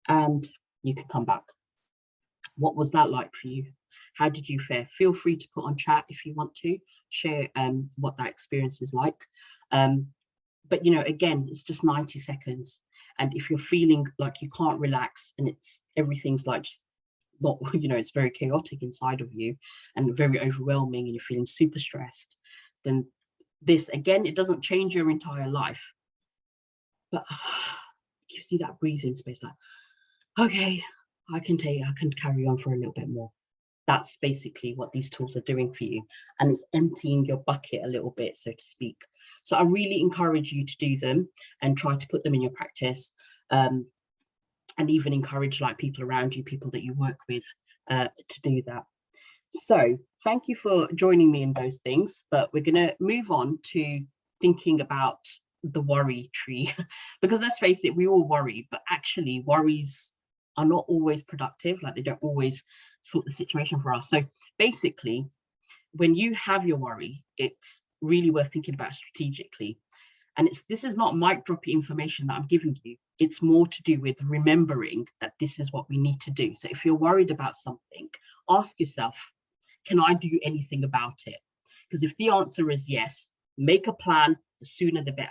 And you can come back. What was that like for you? How did you fare? Feel free to put on chat if you want to share what that experience is like. But you know, again, it's just 90 seconds. And if you're feeling like you can't relax and everything's like just not, you know, it's very chaotic inside of you and very overwhelming and you're feeling super stressed, then this, again, it doesn't change your entire life, but it gives you that breathing space, like, okay, I can carry on for a little bit more. That's basically what these tools are doing for you. And it's emptying your bucket a little bit, so to speak. So I really encourage you to do them and try to put them in your practice. And even encourage like people around you, people that you work with, to do that. So thank you for joining me in those things, but we're gonna move on to thinking about the worry tree, because let's face it, we all worry, but actually worries are not always productive, like they don't always sort the situation for us. So basically, when you have your worry, it's really worth thinking about strategically. And this is not mic drop information that I'm giving you. It's more to do with remembering that this is what we need to do. So if you're worried about something, ask yourself, can I do anything about it? Because if the answer is yes, make a plan, the sooner the better.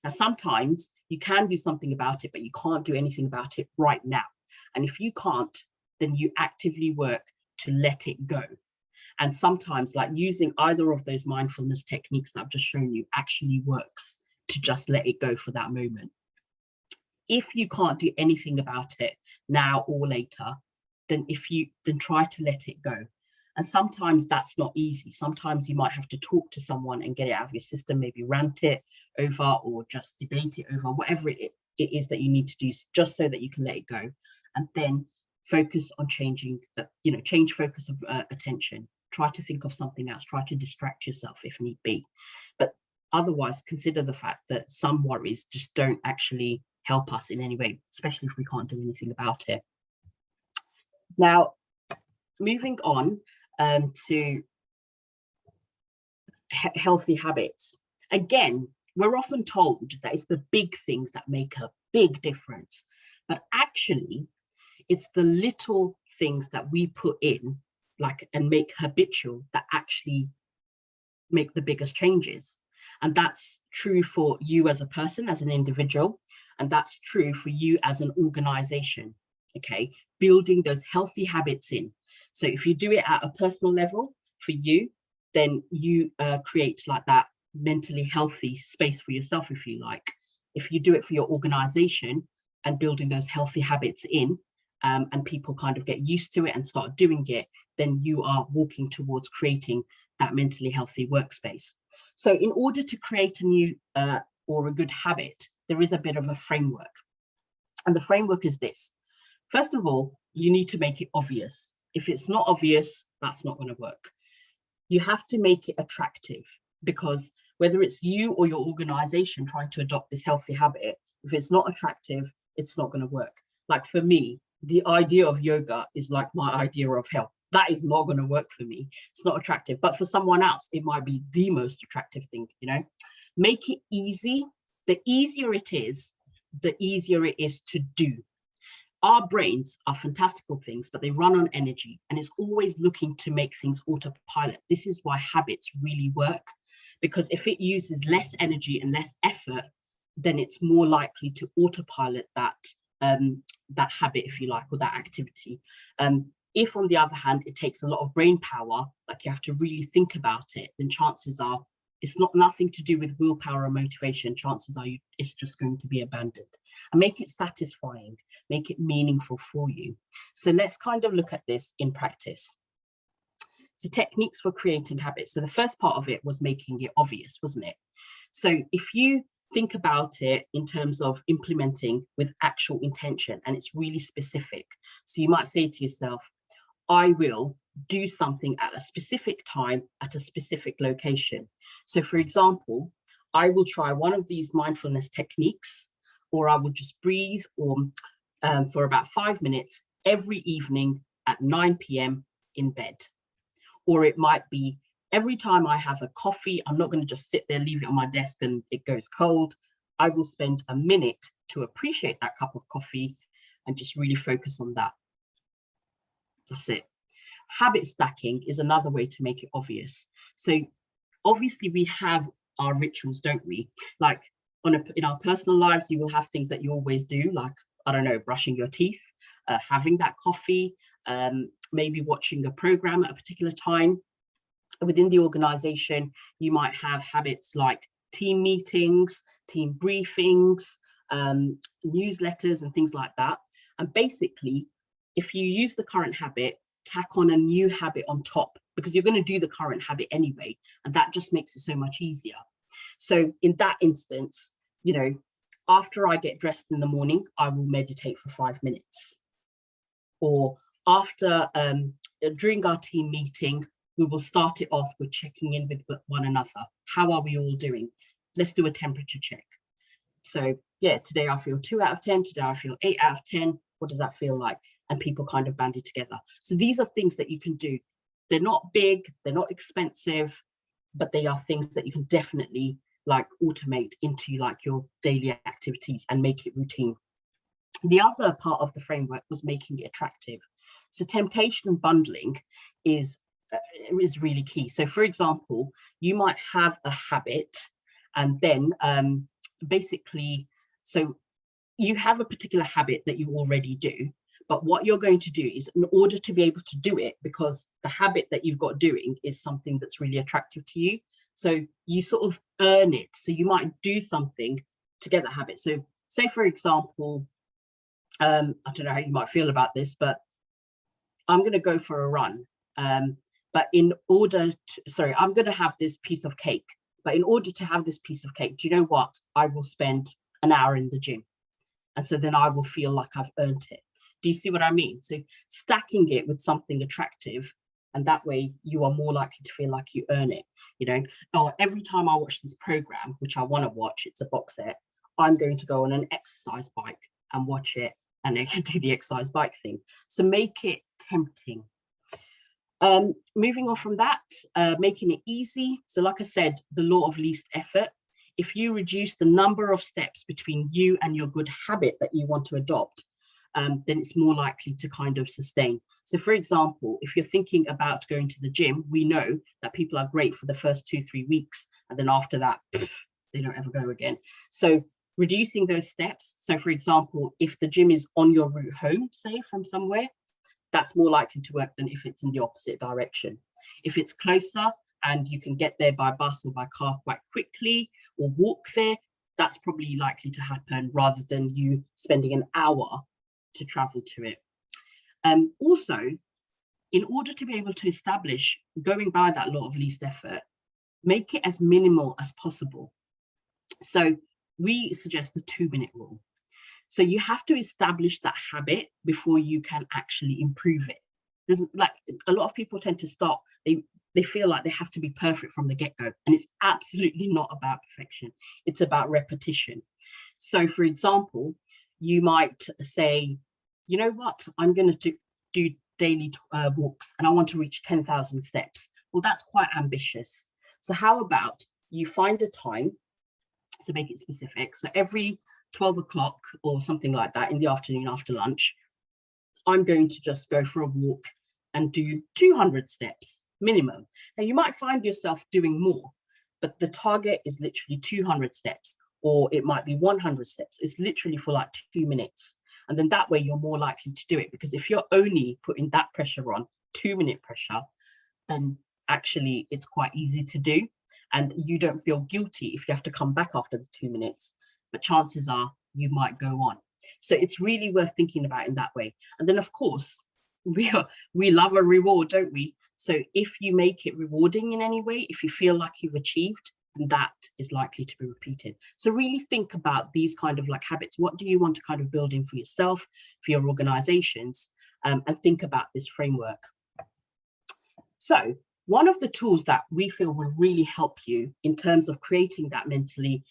Now, sometimes you can do something about it, but you can't do anything about it right now. And if you can't, then you actively work to let it go. And sometimes like using either of those mindfulness techniques that I've just shown you actually works to just let it go for that moment. If you can't do anything about it now or later, then try to let it go. And sometimes that's not easy. Sometimes you might have to talk to someone and get it out of your system, maybe rant it over or just debate it over, whatever it is that you need to do, just so that you can let it go. And then focus on changing change focus of attention. Try to think of something else, try to distract yourself if need be. But otherwise, consider the fact that some worries just don't actually help us in any way, especially if we can't do anything about it. Now, moving on to healthy habits. Again, we're often told that it's the big things that make a big difference, but actually, it's the little things that we put in, and make habitual, that actually make the biggest changes. And that's true for you as a person, as an individual, and that's true for you as an organization. Okay, building those healthy habits in. So if you do it at a personal level for you, then you create like that mentally healthy space for yourself, if you like. If you do it for your organization and building those healthy habits in, and people kind of get used to it and start doing it, then you are walking towards creating that mentally healthy workspace. So in order to create a new or a good habit, there is a bit of a framework. And the framework is this. First of all, you need to make it obvious. If it's not obvious, that's not going to work. You have to make it attractive, because whether it's you or your organization trying to adopt this healthy habit, if it's not attractive, it's not going to work. Like for me, the idea of yoga is like my idea of health. That is not going to work for me. It's not attractive. But for someone else, it might be the most attractive thing, you know? Make it easy. The easier it is, the easier it is to do. Our brains are fantastical things, but they run on energy, and it's always looking to make things autopilot. This is why habits really work, because if it uses less energy and less effort, then it's more likely to autopilot that that habit, if you like, or that activity. If on the other hand, it takes a lot of brain power, like you have to really think about it, then chances are it's nothing to do with willpower or motivation. Chances are it's just going to be abandoned. And make it satisfying, make it meaningful for you. So let's kind of look at this in practice. So techniques for creating habits. So the first part of it was making it obvious, wasn't it? So if you think about it in terms of implementing with actual intention, and it's really specific. So you might say to yourself, I will do something at a specific time at a specific location. So for example, I will try one of these mindfulness techniques, or I will just breathe or for about 5 minutes every evening at 9 p.m. in bed. Or it might be every time I have a coffee, I'm not going to just sit there, leave it on my desk and it goes cold. I will spend a minute to appreciate that cup of coffee and just really focus on that. That's it. Habit stacking is another way to make it obvious. So obviously we have our rituals, don't we? Like in our personal lives, you will have things that you always do, like, I don't know, brushing your teeth, having that coffee, maybe watching a program at a particular time. Within the organization, you might have habits like team meetings, team briefings, newsletters and things like that. And basically, if you use the current habit, tack on a new habit on top, because you're going to do the current habit anyway, and that just makes it so much easier. So in that instance, you know, after I get dressed in the morning, I will meditate for 5 minutes. Or after, during our team meeting, we will start it off with checking in with one another. How are we all doing? Let's do a temperature check. So yeah, today I feel 2 out of 10, today I feel 8 out of 10. What does that feel like? And people kind of band it together. So these are things that you can do. They're not big, they're not expensive, but they are things that you can definitely like automate into like your daily activities and make it routine. The other part of the framework was making it attractive. So temptation bundling is really key. So for example, you might have a habit and then basically, so you have a particular habit that you already do, but what you're going to do is, in order to be able to do it, because the habit that you've got doing is something that's really attractive to you, so you sort of earn it. So you might do something to get that habit. So say for example, I don't know how you might feel about this, but I'm going to go for a run. But in order to, I'm going to have this piece of cake. But in order to have this piece of cake, do you know what? I will spend an hour in the gym. And so then I will feel like I've earned it. Do you see what I mean? So stacking it with something attractive, and that way you are more likely to feel like you earn it. You know, oh, every time I watch this program, which I want to watch, it's a box set, I'm going to go on an exercise bike and watch it, and then do the exercise bike thing. So make it tempting. Moving on from that, making it easy. So like I said, the law of least effort. If you reduce the number of steps between you and your good habit that you want to adopt, then it's more likely to kind of sustain. So for example, if you're thinking about going to the gym, we know that people are great for the first 2-3 weeks, and then after that, they don't ever go again. So reducing those steps. So for example, if the gym is on your route home, say from somewhere, that's more likely to work than if it's in the opposite direction. If it's closer and you can get there by bus or by car quite quickly, or walk there, that's probably likely to happen rather than you spending an hour to travel to it. Also, in order to be able to establish, going by that law of least effort, make it as minimal as possible. So we suggest the 2-minute rule. So you have to establish that habit before you can actually improve it. There's like a lot of people tend to start, they feel like they have to be perfect from the get-go, and it's absolutely not about perfection. It's about repetition. So for example, you might say, you know what, I'm going to do daily walks and I want to reach 10,000 steps. Well, that's quite ambitious. So how about you find a time to make it specific? So every 12 o'clock or something like that in the afternoon after lunch, I'm going to just go for a walk and do 200 steps minimum. Now you might find yourself doing more, but the target is literally 200 steps, or it might be 100 steps. It's literally for like 2 minutes. And then that way you're more likely to do it, because if you're only putting that pressure on, 2-minute pressure, then actually it's quite easy to do. And you don't feel guilty if you have to come back after the 2 minutes, but chances are you might go on. So it's really worth thinking about in that way. And then of course, we love a reward, don't we? So if you make it rewarding in any way, if you feel like you've achieved, then that is likely to be repeated. So really think about these kind of like habits. What do you want to kind of build in for yourself, for your organizations, and think about this framework. So one of the tools that we feel will really help you in terms of creating that mentally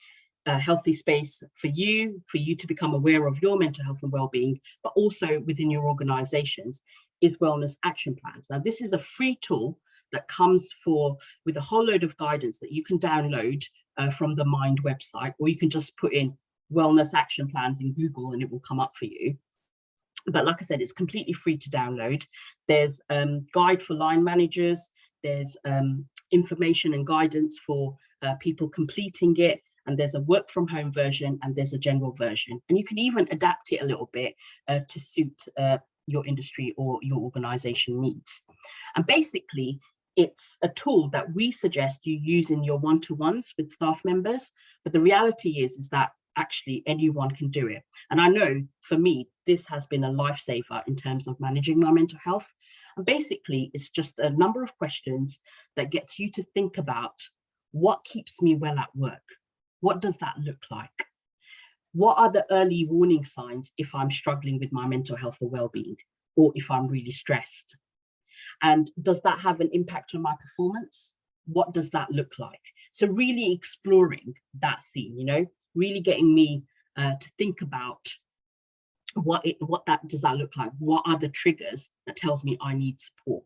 healthy space for you to become aware of your mental health and well-being, but also within your organizations, is wellness action plans. Now, this is a free tool that comes with a whole load of guidance that you can download from the Mind website, or you can just put in wellness action plans in Google and it will come up for you. But like I said, it's completely free to download. There's guide for line managers, there's information and guidance for people completing it, and there's a work from home version, and there's a general version. And you can even adapt it a little bit to suit your industry or your organization needs. And basically, it's a tool that we suggest you use in your one-to-ones with staff members. But the reality is that actually anyone can do it. And I know for me, this has been a lifesaver in terms of managing my mental health. And basically, it's just a number of questions that gets you to think about what keeps me well at work. What does that look like? What are the early warning signs if I'm struggling with my mental health or well-being, or if I'm really stressed? And does that have an impact on my performance? What does that look like? So really exploring that theme, really getting me to think about what does that look like? What are the triggers that tells me I need support?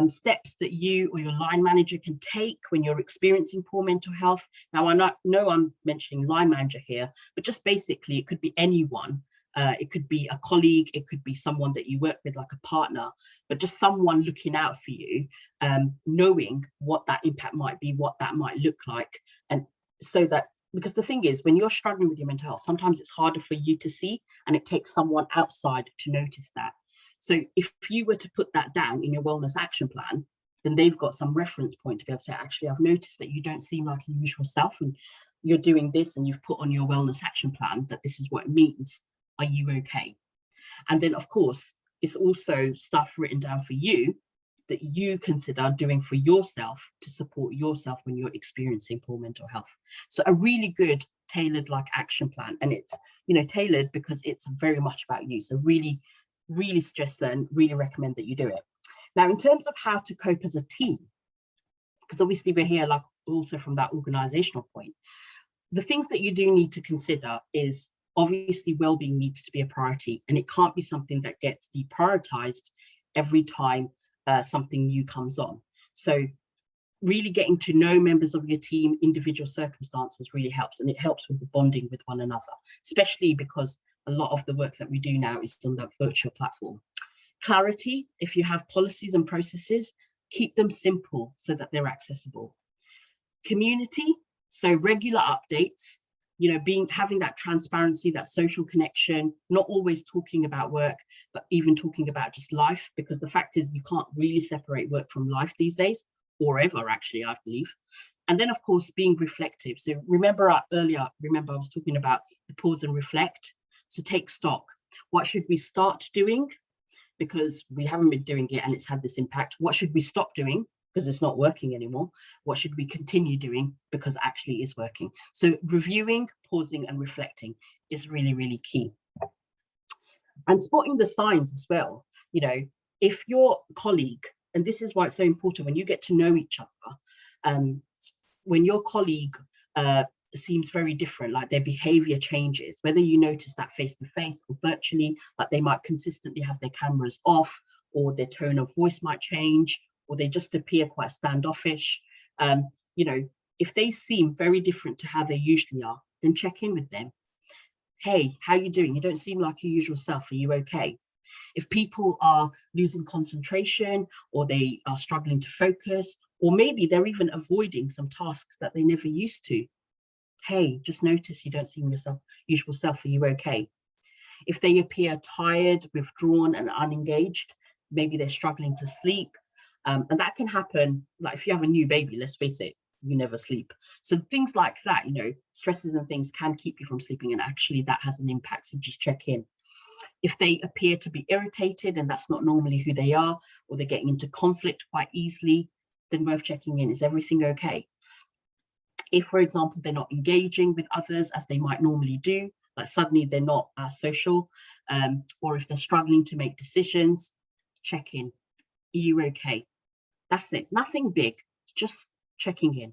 Steps that you or your line manager can take when you're experiencing poor mental health. Now, I know I'm mentioning line manager here, but just basically it could be anyone. It could be a colleague, it could be someone that you work with, like a partner, but just someone looking out for you, knowing what that impact might be, what that might look like. And so that, because the thing is, when you're struggling with your mental health, sometimes it's harder for you to see, and it takes someone outside to notice that. So if you were to put that down in your wellness action plan, then they've got some reference point to be able to say, actually, I've noticed that you don't seem like your usual self, and you're doing this, and you've put on your wellness action plan that this is what it means. Are you okay? And then, of course, it's also stuff written down for you that you consider doing for yourself to support yourself when you're experiencing poor mental health. So a really good tailored like action plan, and it's tailored because it's very much about you. So really suggest that and really recommend that you do it. Now, in terms of how to cope as a team, because obviously we're here like also from that organizational point, the things that you do need to consider is obviously well-being needs to be a priority, and it can't be something that gets deprioritized every time something new comes on. So really getting to know members of your team, individual circumstances really helps, and it helps with the bonding with one another, especially because a lot of the work that we do now is on that virtual platform. Clarity, if you have policies and processes, keep them simple so that they're accessible. Community, so regular updates, having that transparency, that social connection, not always talking about work, but even talking about just life, because the fact is you can't really separate work from life these days, or ever actually, I believe. And then of course, being reflective. So remember I was talking about the pause and reflect. So take stock. What should we start doing? because we haven't been doing it and it's had this impact? What should we stop doing because it's not working anymore? What should we continue doing because actually it's working? So reviewing, pausing and reflecting is really, really key. And spotting the signs as well. You know, if your colleague, and this is why it's so important when you get to know each other, when your colleague seems very different, like their behavior changes, whether you notice that face to face or virtually, like they might consistently have their cameras off, or their tone of voice might change, or they just appear quite standoffish. You know, if they seem very different to how they usually are, then check in with them. Hey, how you doing? You don't seem like your usual self. Are you okay? If people are losing concentration, or they are struggling to focus, or maybe they're even avoiding some tasks that they never used to, hey, just notice you don't seem yourself, usual self. Are you okay? If they appear tired, withdrawn and unengaged, maybe they're struggling to sleep. And that can happen, like if you have a new baby, let's face it, you never sleep. So things like that, you know, stresses and things can keep you from sleeping, and actually that has an impact. So just check in. If they appear to be irritated and that's not normally who they are, or they're getting into conflict quite easily, then worth checking in. Is everything okay? If, for example, they're not engaging with others as they might normally do, like suddenly they're not as social, or if they're struggling to make decisions, check in. Are you okay? That's it. Nothing big, just checking in.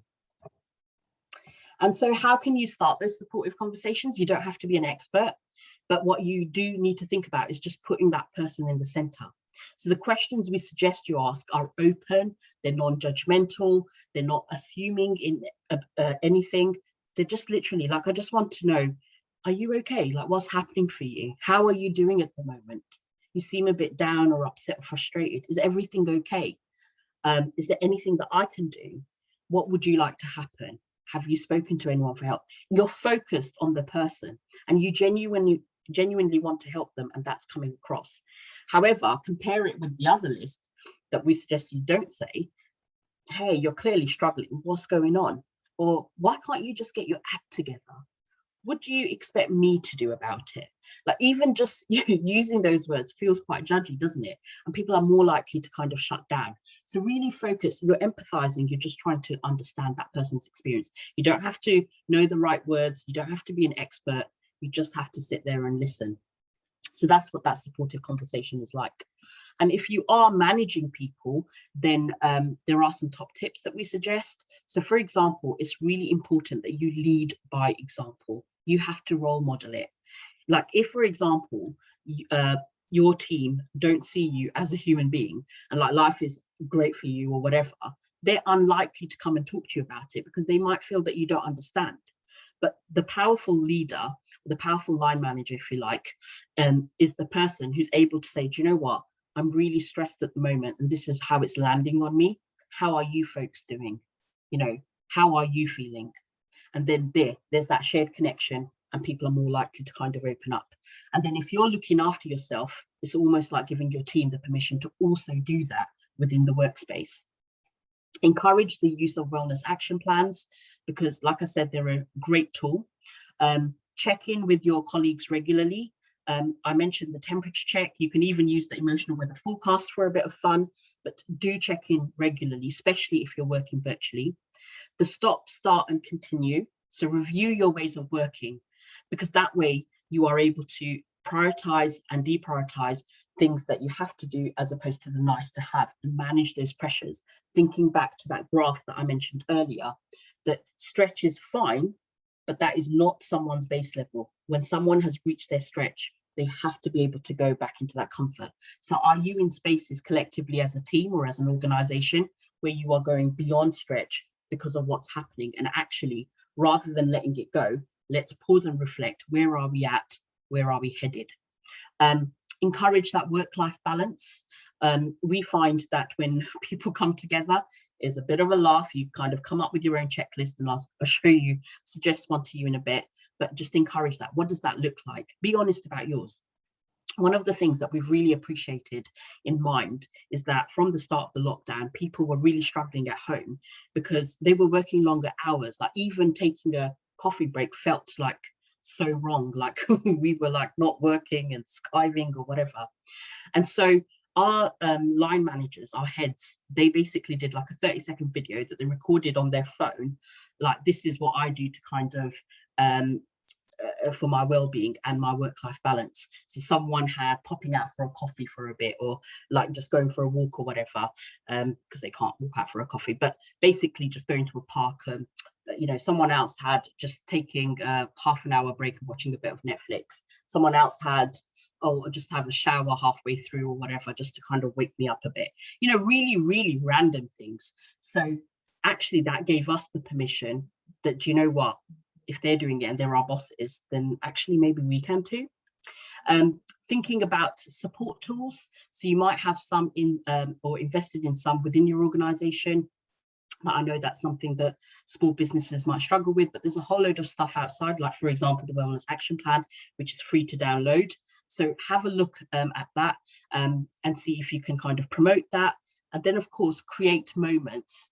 And so how can you start those supportive conversations? You don't have to be an expert, but what you do need to think about is just putting that person in the center. So the questions we suggest you ask are open, they're non-judgmental, they're not assuming in anything. They're just literally like, I just want to know, are you okay? Like, what's happening for you? How are you doing at the moment? You seem a bit down or upset or frustrated. Is everything okay? Is there anything that I can do? What would you like to happen? Have you spoken to anyone for help? You're focused on the person and you genuinely want to help them, and that's coming across. However, compare it with the other list that we suggest you don't say. Hey, you're clearly struggling. What's going on? Or why can't you just get your act together? What do you expect me to do about it? Like, even just using those words feels quite judgy, doesn't it? And people are more likely to kind of shut down. So really focus. You're empathizing. You're just trying to understand that person's experience. You don't have to know the right words. You don't have to be an expert. You just have to sit there and listen. So that's what that supportive conversation is like. And if you are managing people, then there are some top tips that we suggest. So for example, it's really important that you lead by example. You have to role model it. Like if, for example, your team don't see you as a human being and like life is great for you or whatever, they're unlikely to come and talk to you about it because they might feel that you don't understand. But the powerful leader, the powerful line manager, if you like, is the person who's able to say, do you know what? I'm really stressed at the moment and this is how it's landing on me. How are you folks doing? You know, how are you feeling? And then there's that shared connection and people are more likely to kind of open up. And then if you're looking after yourself, it's almost like giving your team the permission to also do that within the workspace. Encourage the use of wellness action plans because, like I said, they're a great tool. Check in with your colleagues regularly. I mentioned the temperature check. You can even use the emotional weather forecast for a bit of fun, but do check in regularly, especially if you're working virtually. The stop, start and continue. So review your ways of working because that way you are able to prioritize and deprioritize things that you have to do as opposed to the nice to have, and manage those pressures. Thinking back to that graph that I mentioned earlier, that stretch is fine, but that is not someone's base level. When someone has reached their stretch, they have to be able to go back into that comfort. So are you in spaces collectively as a team or as an organization where you are going beyond stretch because of what's happening? And actually, rather than letting it go, let's pause and reflect. Where are we at? Where are we headed? Encourage that work-life balance. We find that when people come together, is a bit of a laugh. You kind of come up with your own checklist, and I'll suggest one to you in a bit, but just encourage that. What does that look like? Be honest about yours. One of the things that we've really appreciated in Mind is that from the start of the lockdown, people were really struggling at home because they were working longer hours. Like even taking a coffee break felt like so wrong, like we were like not working and skiving or whatever. And so our line managers, our heads, they basically did like a 30-second video that they recorded on their phone. Like, this is what I do to kind of for my well-being and my work-life balance. So someone had popping out for a coffee for a bit, or like just going for a walk or whatever, because they can't walk out for a coffee, but basically just going to a park. You know, someone else had just taking a half an hour break and watching a bit of Netflix. Someone else had, oh, just have a shower halfway through or whatever, just to kind of wake me up a bit. You know, really, really random things. So actually that gave us the permission that, do you know what, if they're doing it and they're our bosses, then actually maybe we can too. Thinking about support tools. So you might have some in or invested in some within your organization. I know that's something that small businesses might struggle with, but there's a whole load of stuff outside, like, for example, the Wellness Action Plan, which is free to download. So have a look at that and see if you can kind of promote that. And then, of course, create moments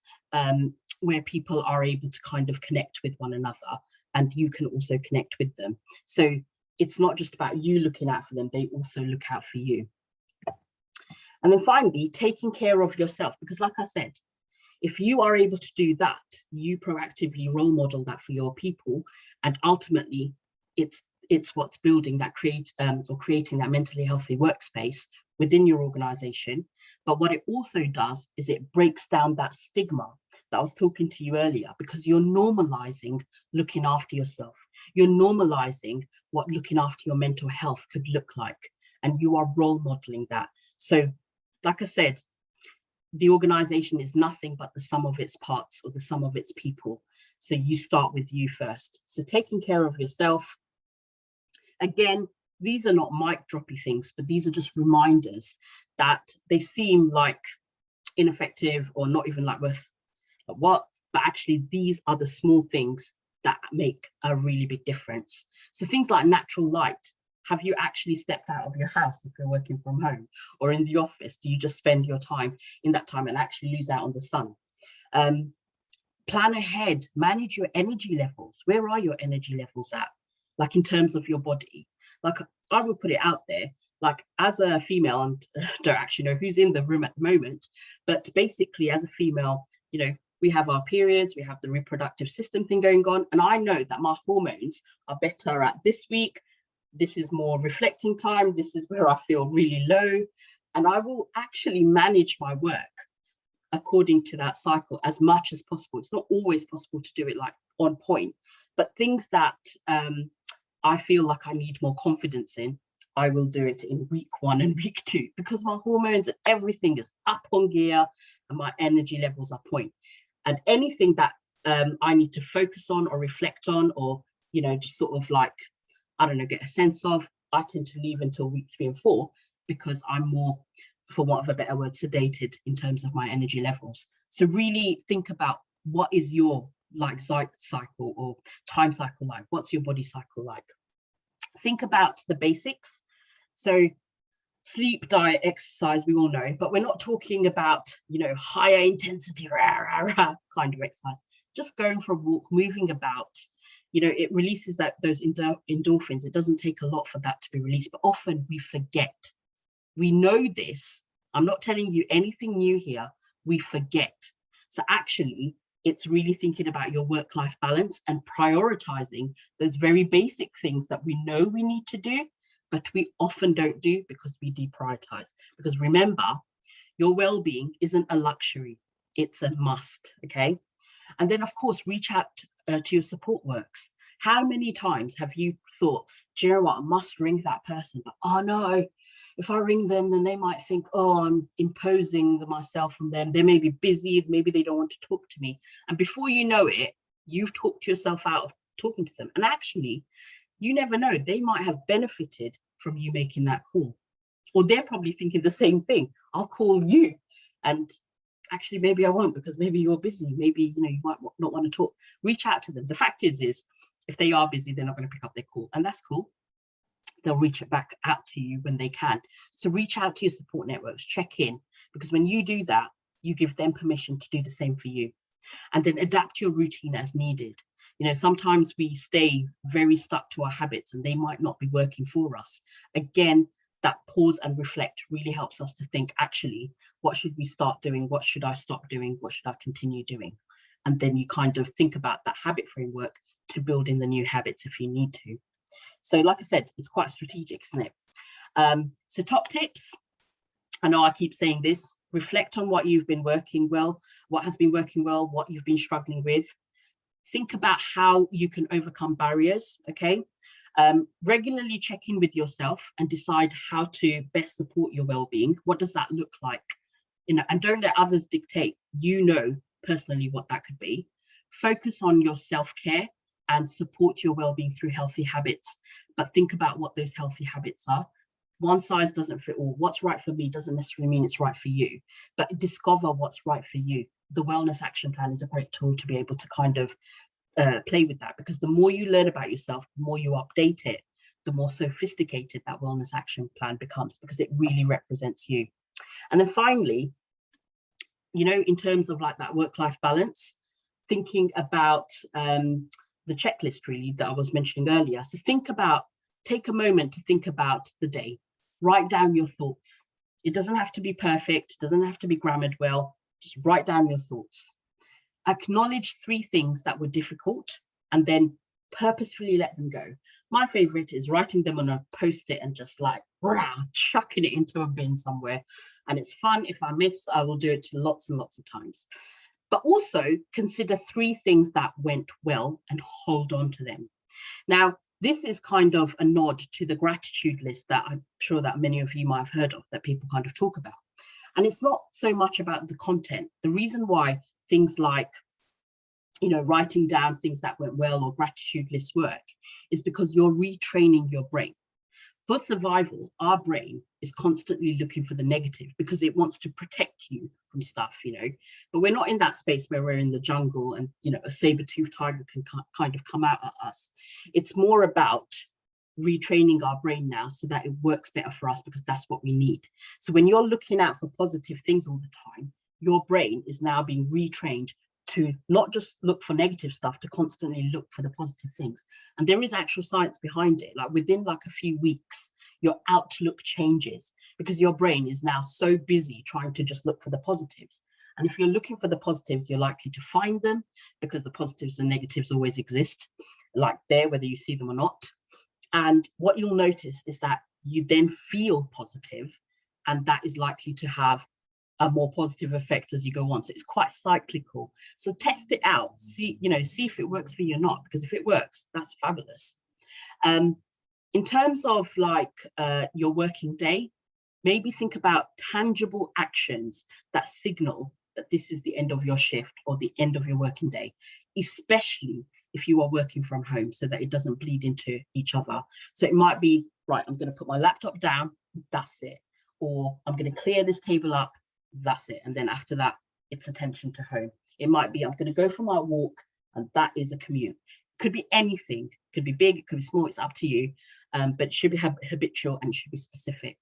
where people are able to kind of connect with one another, and you can also connect with them. So it's not just about you looking out for them, they also look out for you. And then finally, taking care of yourself, because like I said, if you are able to do that, you proactively role model that for your people, and ultimately it's what's building that creating that mentally healthy workspace within your organization. But what it also does is it breaks down that stigma that I was talking to you earlier, because you're normalizing looking after yourself. You're normalizing what looking after your mental health could look like, and you are role modeling that. So like I said, the organization is nothing but the sum of its parts, or the sum of its people. So you start with you first. So taking care of yourself. Again, these are not mic droppy things, but these are just reminders that they seem like ineffective or not even like worth what, but actually these are the small things that make a really big difference. So things like natural light. Have you actually stepped out of your house if you're working from home, or in the office? Do you just spend your time in that time and actually lose out on the sun? Plan ahead, manage your energy levels. Where are your energy levels at? Like in terms of your body. Like, I will put it out there, like as a female, and don't actually know who's in the room at the moment, but basically as a female, you know, we have our periods, we have the reproductive system thing going on. And I know that my hormones are better at this week. This is more reflecting time. This is where I feel really low. And I will actually manage my work according to that cycle as much as possible. It's not always possible to do it like on point, but things that I feel like I need more confidence in, I will do it in week 1 and week 2, because my hormones and everything is up on gear and my energy levels are point. And anything that I need to focus on or reflect on, or, you know, just sort of like, I don't know, get a sense of, I tend to leave until week 3 and 4, because I'm more, for want of a better word, sedated in terms of my energy levels. So really think about, what is your like cycle or time cycle like? What's your body cycle like? Think about the basics. So sleep, diet, exercise, we all know, but we're not talking about, you know, higher intensity kind of exercise. Just going for a walk, moving about, you know, it releases those endorphins. It doesn't take a lot for that to be released, but often we forget. We know this. I'm not telling you anything new here. We forget. So actually, it's really thinking about your work-life balance and prioritizing those very basic things that we know we need to do, but we often don't do because we deprioritize. Because remember, your well-being isn't a luxury, it's a must, okay? And then, of course, reach out to your support works. How many times have you thought, do you know what, I must ring that person, but oh no, if I ring them, then they might think, oh, I'm imposing myself on them. They may be busy, maybe they don't want to talk to me. And before you know it, you've talked yourself out of talking to them. And actually, you never know, they might have benefited from you making that call. Or they're probably thinking the same thing. I'll call you. And actually, maybe I won't, because maybe you're busy. Maybe, you know, you might not want to talk. Reach out to them. The fact is if they are busy, they're not going to pick up their call. And that's cool. They'll reach it back out to you when they can. So reach out to your support networks, check in, because when you do that, you give them permission to do the same for you. And then adapt your routine as needed. You know, sometimes we stay very stuck to our habits and they might not be working for us. Again, that pause and reflect really helps us to think, actually, what should we start doing? What should I stop doing? What should I continue doing? And then you kind of think about that habit framework to build in the new habits if you need to. So like I said, it's quite strategic, isn't it? So top tips, I know I keep saying this, reflect on what you've been working well, what has been working well, what you've been struggling with. Think about how you can overcome barriers, okay? Regularly check in with yourself and decide how to best support your well-being. What does that look like? You know, and don't let others dictate, you know personally what that could be. Focus on your self-care and support your well-being through healthy habits, but think about what those healthy habits are. One size doesn't fit all. What's right for me doesn't necessarily mean it's right for you, but discover what's right for you. The Wellness Action Plan is a great tool to be able to kind of play with that, because the more you learn about yourself, the more you update it, the more sophisticated that Wellness Action Plan becomes, because it really represents you. And then finally, you know, in terms of like that work-life balance, thinking about the checklist really that I was mentioning earlier. So take a moment to think about the day, write down your thoughts. It doesn't have to be perfect, it doesn't have to be grammared well, just write down your thoughts. Acknowledge 3 things that were difficult and then purposefully let them go. My favorite is writing them on a post-it and just like chucking it into a bin somewhere. And it's fun. If I miss, I will do it lots and lots of times. But also consider 3 things that went well and hold on to them. Now, this is kind of a nod to the gratitude list that I'm sure that many of you might have heard of, that people kind of talk about. And it's not so much about the content. The reason why things like, you know, writing down things that went well or gratitude lists work is because you're retraining your brain. For survival, our brain is constantly looking for the negative because it wants to protect you from stuff, you know, but we're not in that space where we're in the jungle and, you know, a saber-toothed tiger can kind of come out at us. It's more about retraining our brain now so that it works better for us, because that's what we need. So when you're looking out for positive things all the time, your brain is now being retrained to not just look for negative stuff, to constantly look for the positive things. And there is actual science behind it. Like within like a few weeks, your outlook changes because your brain is now so busy trying to just look for the positives. And if you're looking for the positives, you're likely to find them, because the positives and negatives always exist, like there, whether you see them or not. And what you'll notice is that you then feel positive, and that is likely to have a more positive effect as you go on. So it's quite cyclical. So test it out, see if it works for you or not, because if it works, that's fabulous. In terms of like your working day, maybe think about tangible actions that signal that this is the end of your shift or the end of your working day, especially if you are working from home, so that it doesn't bleed into each other. So it might be, right, I'm going to put my laptop down, that's it. Or I'm going to clear this table up, that's it. And then after that, it's attention to home. It might be, I'm going to go for my walk, and that is a commute. Could be anything, could be big, it could be small, it's up to you. But it should be habitual and it should be specific.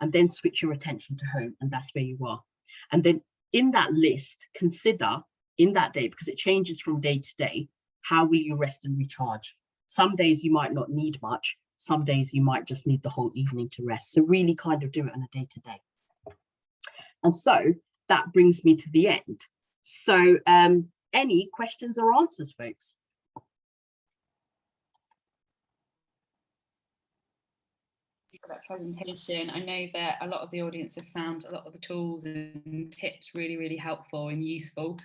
And then switch your attention to home, and that's where you are. And then in that list, consider in that day, because it changes from day to day, how will you rest and recharge? Some days you might not need much. Some days you might just need the whole evening to rest. So really kind of do it on a day to day. And so that brings me to the end. So any questions or answers, folks? For that presentation. I know that a lot of the audience have found a lot of the tools and tips really, really helpful and useful.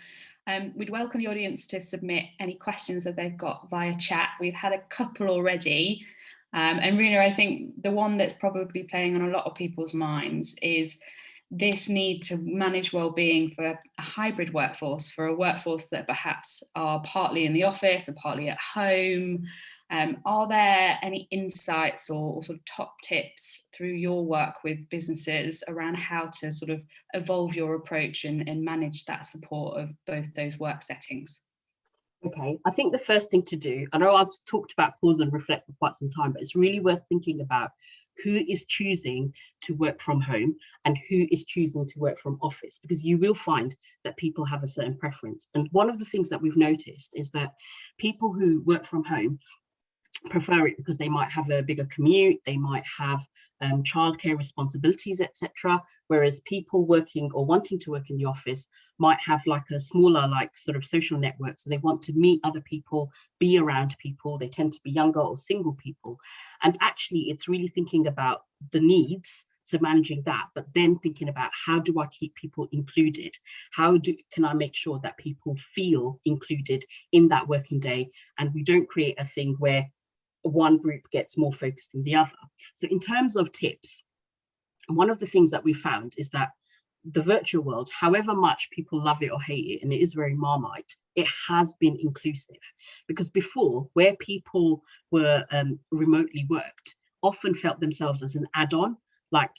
We'd welcome the audience to submit any questions that they've got via chat. We've had a couple already. And Runa, I think the one that's probably playing on a lot of people's minds is this need to manage well-being for a hybrid workforce, for a workforce that perhaps are partly in the office and partly at home. Are there any insights or sort of top tips through your work with businesses around how to sort of evolve your approach and manage that support of both those work settings? Okay, I think the first thing to do, I know I've talked about pause and reflect for quite some time, but it's really worth thinking about who is choosing to work from home and who is choosing to work from office, because you will find that people have a certain preference. And one of the things that we've noticed is that people who work from home prefer it because they might have a bigger commute, they might have childcare responsibilities, etc. Whereas people working or wanting to work in the office might have like a smaller, like sort of social network. So they want to meet other people, be around people. They tend to be younger or single people. And actually, it's really thinking about the needs. So managing that, but then thinking about how do I keep people included? Can I make sure that people feel included in that working day? And we don't create a thing where one group gets more focused than the other. So in terms of tips, one of the things that we found is that the virtual world, however much people love it or hate it, and it is very Marmite, it has been inclusive. Because before, where people were remotely worked, often felt themselves as an add-on, like,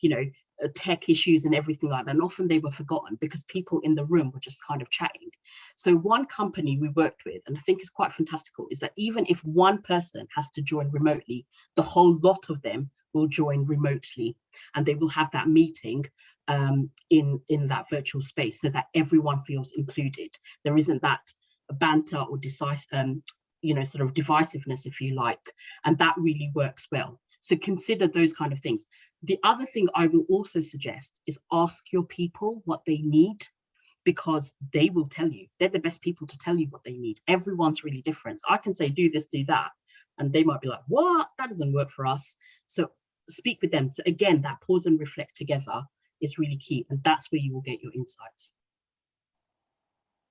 tech issues and everything like that. And often they were forgotten because people in the room were just kind of chatting. So one company we worked with, and I think is quite fantastical, is that even if one person has to join remotely, the whole lot of them will join remotely, and they will have that meeting in that virtual space so that everyone feels included. There isn't that banter or sort of divisiveness, if you like, and that really works well. So consider those kind of things. The other thing I will also suggest is ask your people what they need, because they will tell you. They're the best people to tell you what they need. Everyone's really different. So I can say, do this, do that. And they might be like, what? That doesn't work for us. So speak with them. So again, that pause and reflect together is really key. And that's where you will get your insights.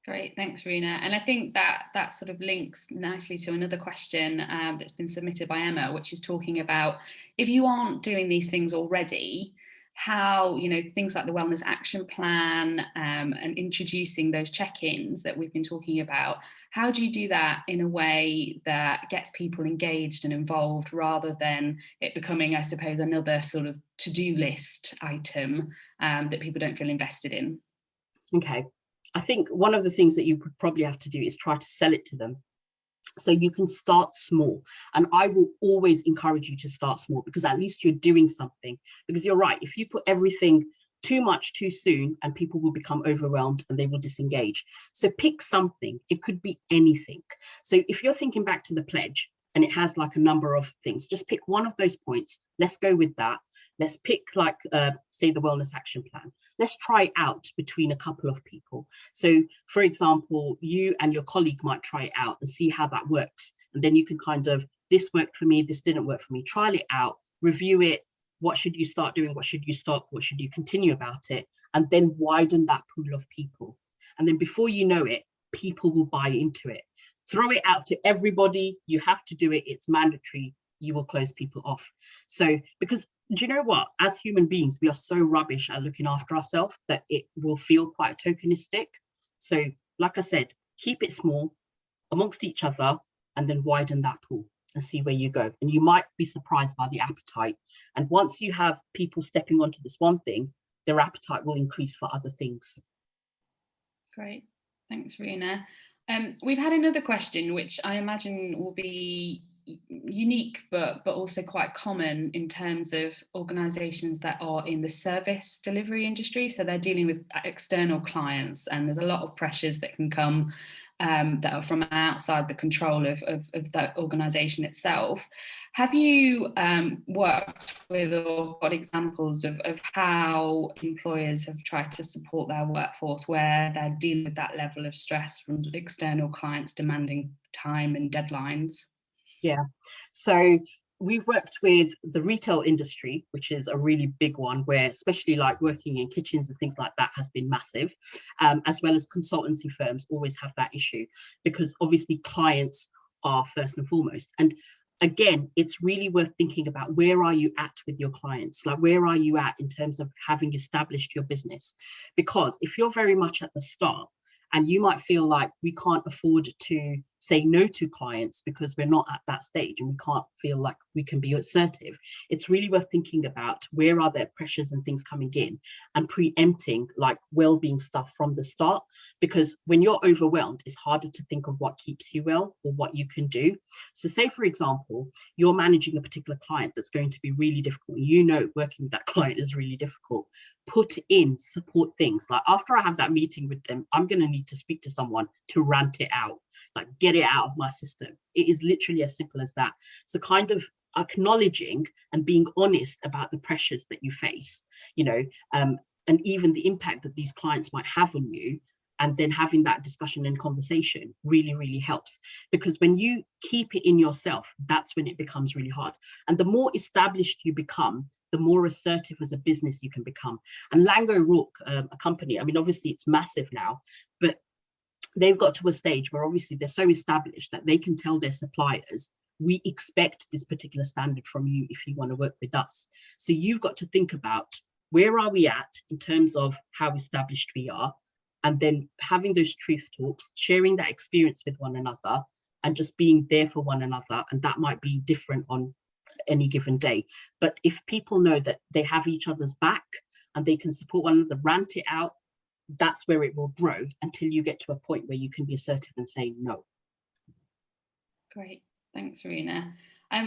Great, thanks, Rena. And I think that sort of links nicely to another question that's been submitted by Emma, which is talking about, if you aren't doing these things already, how, things like the wellness action plan and introducing those check-ins that we've been talking about, how do you do that in a way that gets people engaged and involved, rather than it becoming, I suppose, another sort of to-do list item that people don't feel invested in? Okay. I think one of the things that you would probably have to do is try to sell it to them. So you can start small. And I will always encourage you to start small, because at least you're doing something. Because you're right, if you put everything too much too soon, and people will become overwhelmed and they will disengage. So pick something. It could be anything. So if you're thinking back to the pledge and it has like a number of things, just pick one of those points. Let's go with that. Let's pick say the wellness action plan. Let's try it out between a couple of people. So for example, you and your colleague might try it out and see how that works. And then you can kind of, this worked for me, this didn't work for me. Try it out, review it. What should you start doing? What should you stop? What should you continue about it? And then widen that pool of people. And then before you know it, people will buy into it. Throw it out to everybody. You have to do it. It's mandatory. You will close people off. So, because do you know what? As human beings, we are so rubbish at looking after ourselves that it will feel quite tokenistic. So, like I said, keep it small amongst each other and then widen that pool and see where you go. And you might be surprised by the appetite. And once you have people stepping onto this one thing, their appetite will increase for other things. Great. Thanks, Rena. We've had another question, which I imagine will be unique, but also quite common in terms of organisations that are in the service delivery industry. So they're dealing with external clients, and there's a lot of pressures that can come that are from outside the control of that organisation itself. Have you worked with or got examples of how employers have tried to support their workforce where they're dealing with that level of stress from external clients demanding time and deadlines? Yeah, so we've worked with the retail industry, which is a really big one, where especially like working in kitchens and things like that has been massive, as well as consultancy firms always have that issue, because obviously clients are first and foremost. And again, it's really worth thinking about, where are you at with your clients? Like, where are you at in terms of having established your business? Because if you're very much at the start, and you might feel like we can't afford to say no to clients because we're not at that stage and we can't feel like we can be assertive. It's really worth thinking about where are there pressures and things coming in and preempting like well-being stuff from the start, because when you're overwhelmed, it's harder to think of what keeps you well or what you can do. So say, for example, you're managing a particular client that's going to be really difficult. You know, working with that client is really difficult. Put in support things. Like after I have that meeting with them, I'm going to need to speak to someone to rant it out, like get it out of my system. It is literally as simple as that. So kind of acknowledging and being honest about the pressures that you face, you know, and even the impact that these clients might have on you, and then having that discussion and conversation really, really helps. Because when you keep it in yourself, that's when it becomes really hard. And the more established you become, the more assertive as a business you can become. And Lang O'Rourke, a company, I mean, obviously it's massive now, but they've got to a stage where obviously they're so established that they can tell their suppliers, we expect this particular standard from you if you want to work with us. So you've got to think about where are we at in terms of how established we are, and then having those truth talks, sharing that experience with one another, and just being there for one another. And that might be different on any given day. But if people know that they have each other's back and they can support one another, rant it out, that's where it will grow until you get to a point where you can be assertive and say no. Great, thanks, Rena.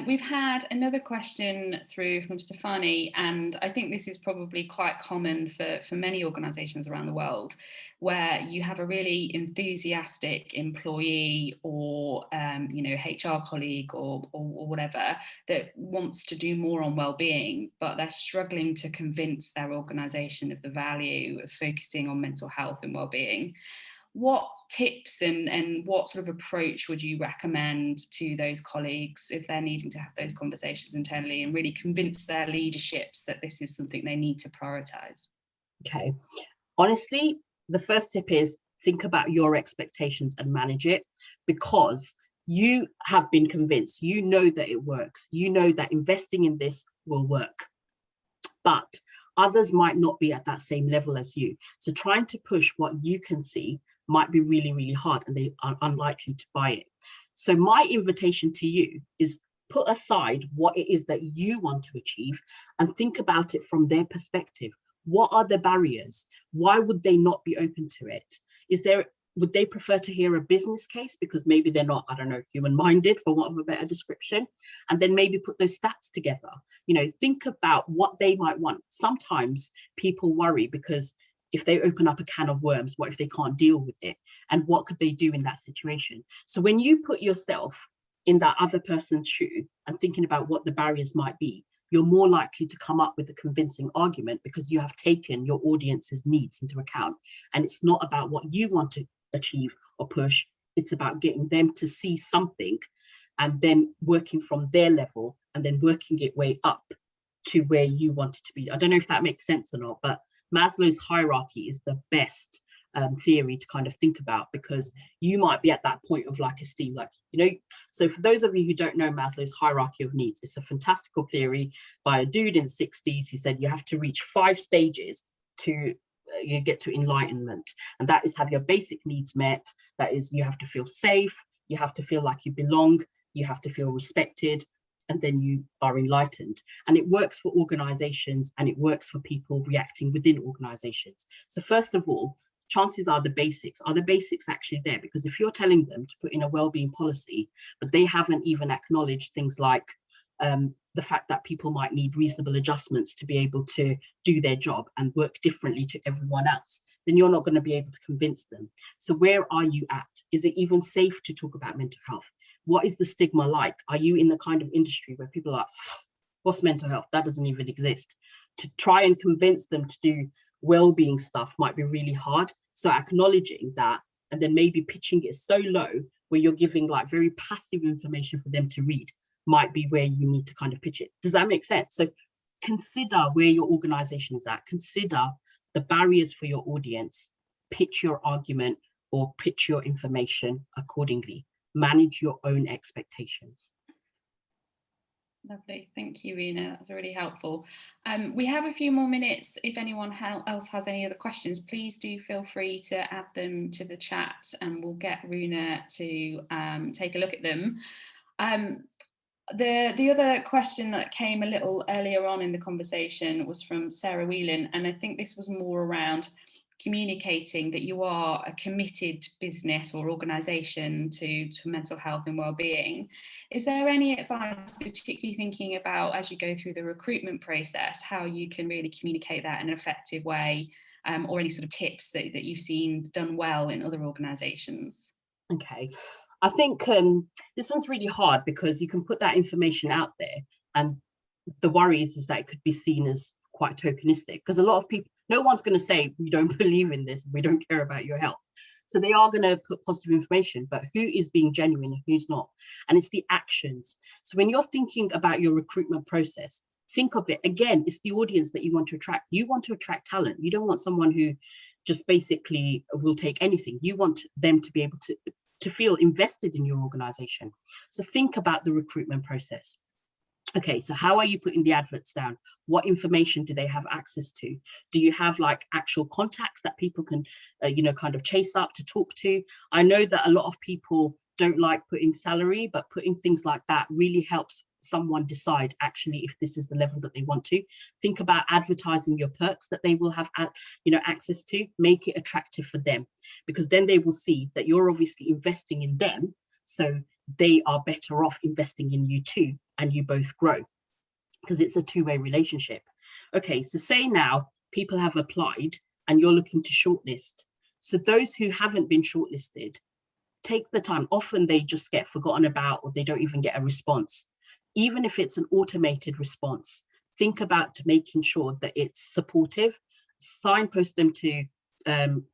We've had another question through from Stefani, and I think this is probably quite common for many organisations around the world, where you have a really enthusiastic employee or HR colleague or whatever that wants to do more on well-being, but they're struggling to convince their organisation of the value of focusing on mental health and well-being. What tips and what sort of approach would you recommend to those colleagues if they're needing to have those conversations internally and really convince their leaderships that this is something they need to prioritise? Okay. Honestly, the first tip is think about your expectations and manage it, because you have been convinced, you know that it works, you know that investing in this will work, but others might not be at that same level as you. So trying to push what you can see might be really, really hard, and they are unlikely to buy it. So my invitation to you is put aside what it is that you want to achieve and think about it from their perspective. What are the barriers? Why would they not be open to it? Would they prefer to hear a business case because maybe they're not, I don't know, human-minded, for want of a better description, and then maybe put those stats together. You know, think about what they might want. Sometimes people worry because if they open up a can of worms, what if they can't deal with it? And what could they do in that situation? So when you put yourself in that other person's shoe and thinking about what the barriers might be, you're more likely to come up with a convincing argument because you have taken your audience's needs into account. And it's not about what you want to achieve or push, it's about getting them to see something and then working from their level and then working it way up to where you want it to be. I don't know if that makes sense or not, but Maslow's hierarchy is the best theory to kind of think about, because you might be at that point of like esteem, like, you know. So for those of you who don't know Maslow's hierarchy of needs, it's a fantastical theory by a dude in the 60s. He said you have to reach 5 stages to you get to enlightenment, and that is have your basic needs met. That is, you have to feel safe, you have to feel like you belong, you have to feel respected, and then you are enlightened. And it works for organizations and it works for people reacting within organizations. So first of all, chances are the basics actually there? Because if you're telling them to put in a well-being policy, but they haven't even acknowledged things like the fact that people might need reasonable adjustments to be able to do their job and work differently to everyone else, then you're not going to be able to convince them. So where are you at? Is it even safe to talk about mental health? What is the stigma like? Are you in the kind of industry where people are like, what's mental health? That doesn't even exist. To try and convince them to do well-being stuff might be really hard. So acknowledging that and then maybe pitching it so low where you're giving like very passive information for them to read might be where you need to kind of pitch it. Does that make sense? So consider where your organization is at. Consider the barriers for your audience. Pitch your argument or pitch your information accordingly. Manage your own expectations. Lovely, thank you, Rena. That was really helpful. We have a few more minutes. If anyone else has any other questions, please do feel free to add them to the chat, and we'll get Runa to take a look at them. The other question that came a little earlier on in the conversation was from Sarah Whelan, and I think this was more around communicating that you are a committed business or organisation to mental health and well-being. Is there any advice, particularly thinking about as you go through the recruitment process, how you can really communicate that in an effective way, or any sort of tips that you've seen done well in other organisations? Okay, I think this one's really hard because you can put that information out there, and the worry is that it could be seen as quite tokenistic, because a lot of people, no one's going to say we don't believe in this, we don't care about your health. So they are going to put positive information, but who is being genuine and who's not? And it's the actions. So when you're thinking about your recruitment process, think of it again, it's the audience that you want to attract. You want to attract talent. You don't want someone who just basically will take anything. You want them to be able to feel invested in your organization. So think about the recruitment process. Okay, so how are you putting the adverts down? What information do they have access to? Do you have like actual contacts that people can, kind of chase up to talk to? I know that a lot of people don't like putting salary, but putting things like that really helps someone decide actually if this is the level that they want to. Think about advertising your perks that they will have, access to. Make it attractive for them, because then they will see that you're obviously investing in them. So they are better off investing in you too, and you both grow, because it's a two-way relationship. Okay, so say now people have applied and you're looking to shortlist. So those who haven't been shortlisted, take the time. Often they just get forgotten about, or they don't even get a response. Even if it's an automated response, think about making sure that it's supportive. Signpost them to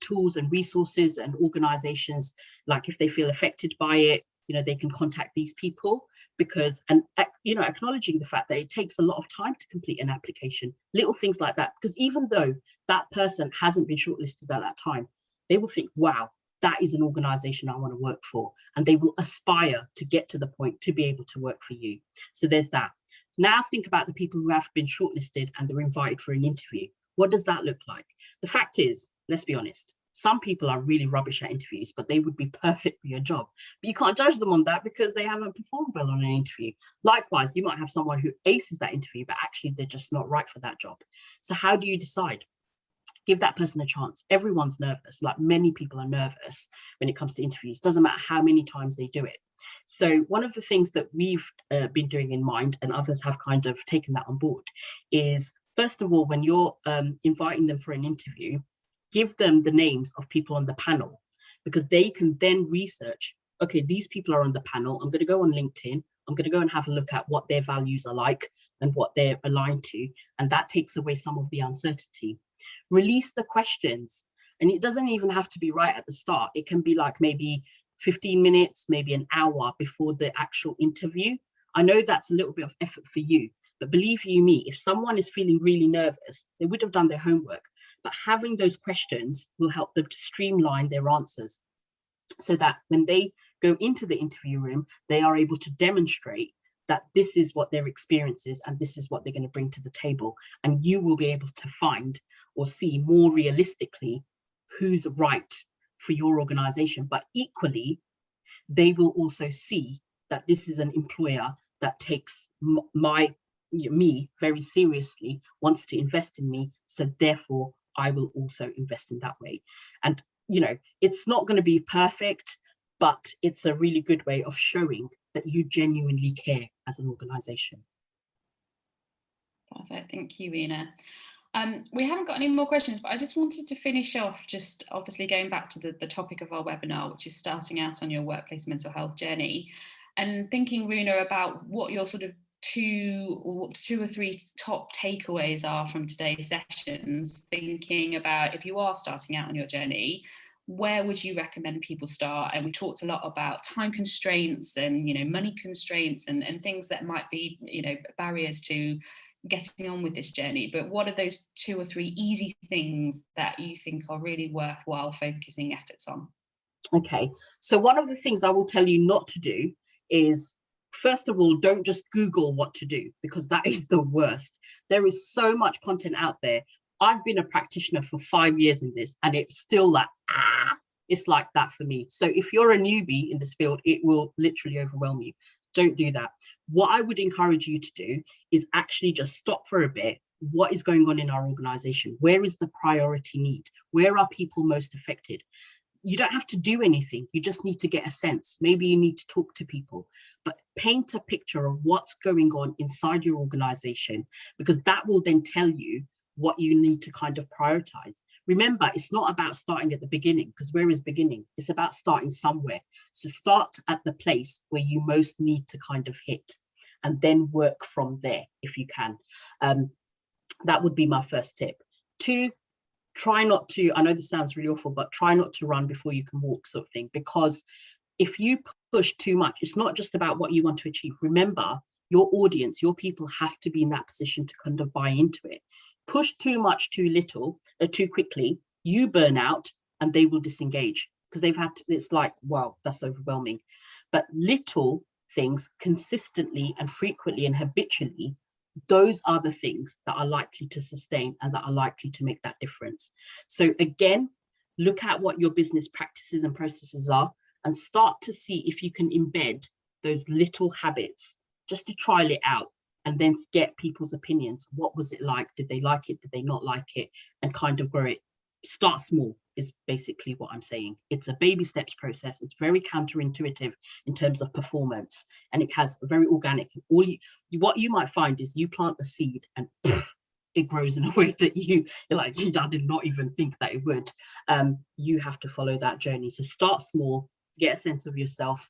tools and resources and organizations, like if they feel affected by it, they can contact these people, because, and acknowledging the fact that it takes a lot of time to complete an application, little things like that, because even though that person hasn't been shortlisted at that time, they will think, wow, that is an organization I want to work for, and they will aspire to get to the point to be able to work for you. So there's that. Now think about the people who have been shortlisted and they're invited for an interview. What does that look like? The fact is, let's be honest, some people are really rubbish at interviews, but they would be perfect for your job. But you can't judge them on that because they haven't performed well on an interview. Likewise, you might have someone who aces that interview, but actually they're just not right for that job. So how do you decide? Give that person a chance. Everyone's nervous. Like, many people are nervous when it comes to interviews. Doesn't matter how many times they do it. So one of the things that we've been doing in Mind, and others have kind of taken that on board, is first of all, when you're inviting them for an interview, give them the names of people on the panel, because they can then research, okay, these people are on the panel. I'm going to go on LinkedIn. I'm going to go and have a look at what their values are like and what they're aligned to. And that takes away some of the uncertainty. Release the questions. And it doesn't even have to be right at the start. It can be like maybe 15 minutes, maybe an hour before the actual interview. I know that's a little bit of effort for you, but believe you me, if someone is feeling really nervous, they would have done their homework. But having those questions will help them to streamline their answers, so that when they go into the interview room, they are able to demonstrate that this is what their experience is and this is what they're going to bring to the table. And you will be able to find or see more realistically who's right for your organization. But equally, they will also see that this is an employer that takes me very seriously, wants to invest in me. So therefore, I will also invest in that way. And, it's not going to be perfect, but it's a really good way of showing that you genuinely care as an organization. Perfect. Thank you, Rena. We haven't got any more questions, but I just wanted to finish off, just obviously going back to the topic of our webinar, which is starting out on your workplace mental health journey, and thinking, Runa, about what your sort of two or three top takeaways are from today's sessions, thinking about if you are starting out on your journey, where would you recommend people start? And we talked a lot about time constraints and, money constraints and things that might be, barriers to getting on with this journey. But what are those 2 or 3 easy things that you think are really worthwhile focusing efforts on? Okay, so one of the things I will tell you not to do is first of all, don't just Google what to do, because that is the worst. There is so much content out there. I've been a practitioner for 5 years in this, and it's still like, it's like that for me. So if you're a newbie in this field, it will literally overwhelm you. Don't do that. What I would encourage you to do is actually just stop for a bit. What is going on in our organization? Where is the priority need? Where are people most affected? You don't have to do anything. You just need to get a sense. Maybe you need to talk to people, but paint a picture of what's going on inside your organization, because that will then tell you what you need to kind of prioritize. Remember, it's not about starting at the beginning, because where is beginning? It's about starting somewhere. So start at the place where you most need to kind of hit, and then work from there if you can. That would be my first tip. 2, try not to, I know this sounds really awful, but try not to run before you can walk, sort of thing, because if you push too much, it's not just about what you want to achieve. Remember, your audience, your people have to be in that position to kind of buy into it. Push too much, too little, or too quickly, you burn out and they will disengage, because they've had to, it's like, wow, that's overwhelming. But little things consistently and frequently and habitually, those are the things that are likely to sustain and that are likely to make that difference. So again, look at what your business practices and processes are, and start to see if you can embed those little habits just to trial it out, and then get people's opinions. What was it like? Did they like it? Did they not like it? And kind of grow it. Start small is basically what I'm saying. It's a baby steps process. It's very counterintuitive in terms of performance, and it has a very organic. What you might find is you plant the seed and it grows in a way that you're like, I did not even think that it would. You have to follow that journey. So start small, get a sense of yourself,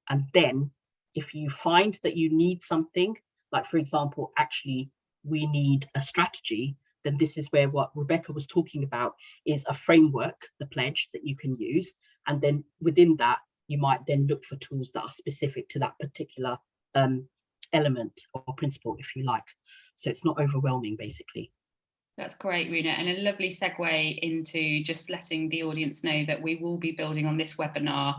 and then if you find that you need something, like for example, actually we need a strategy, then this is where what Rebecca was talking about is a framework, the pledge that you can use. And then within that, you might then look for tools that are specific to that particular element or principle, if you like. So it's not overwhelming, basically. That's great, Runa, and a lovely segue into just letting the audience know that we will be building on this webinar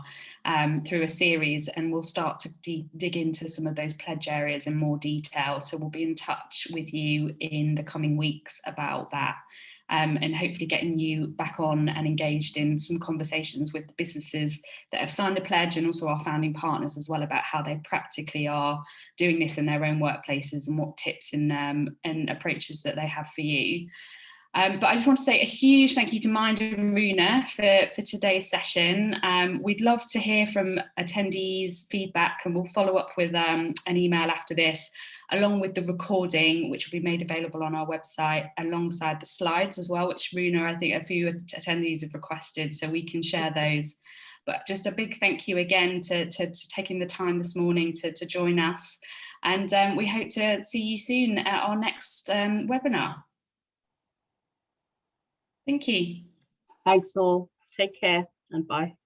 through a series, and we'll start to dig into some of those pledge areas in more detail. So we'll be in touch with you in the coming weeks about that, and hopefully getting you back on and engaged in some conversations with the businesses that have signed the pledge, and also our founding partners as well, about how they practically are doing this in their own workplaces and what tips and approaches that they have for you. But I just want to say a huge thank you to Mind and Runa for today's session. We'd love to hear from attendees' feedback, and we'll follow up with an email after this, along with the recording, which will be made available on our website, alongside the slides as well, which Runa, I think a few attendees have requested, so we can share those. But just a big thank you again to taking the time this morning to join us. And we hope to see you soon at our next webinar. Thank you. Thanks all. Take care and bye.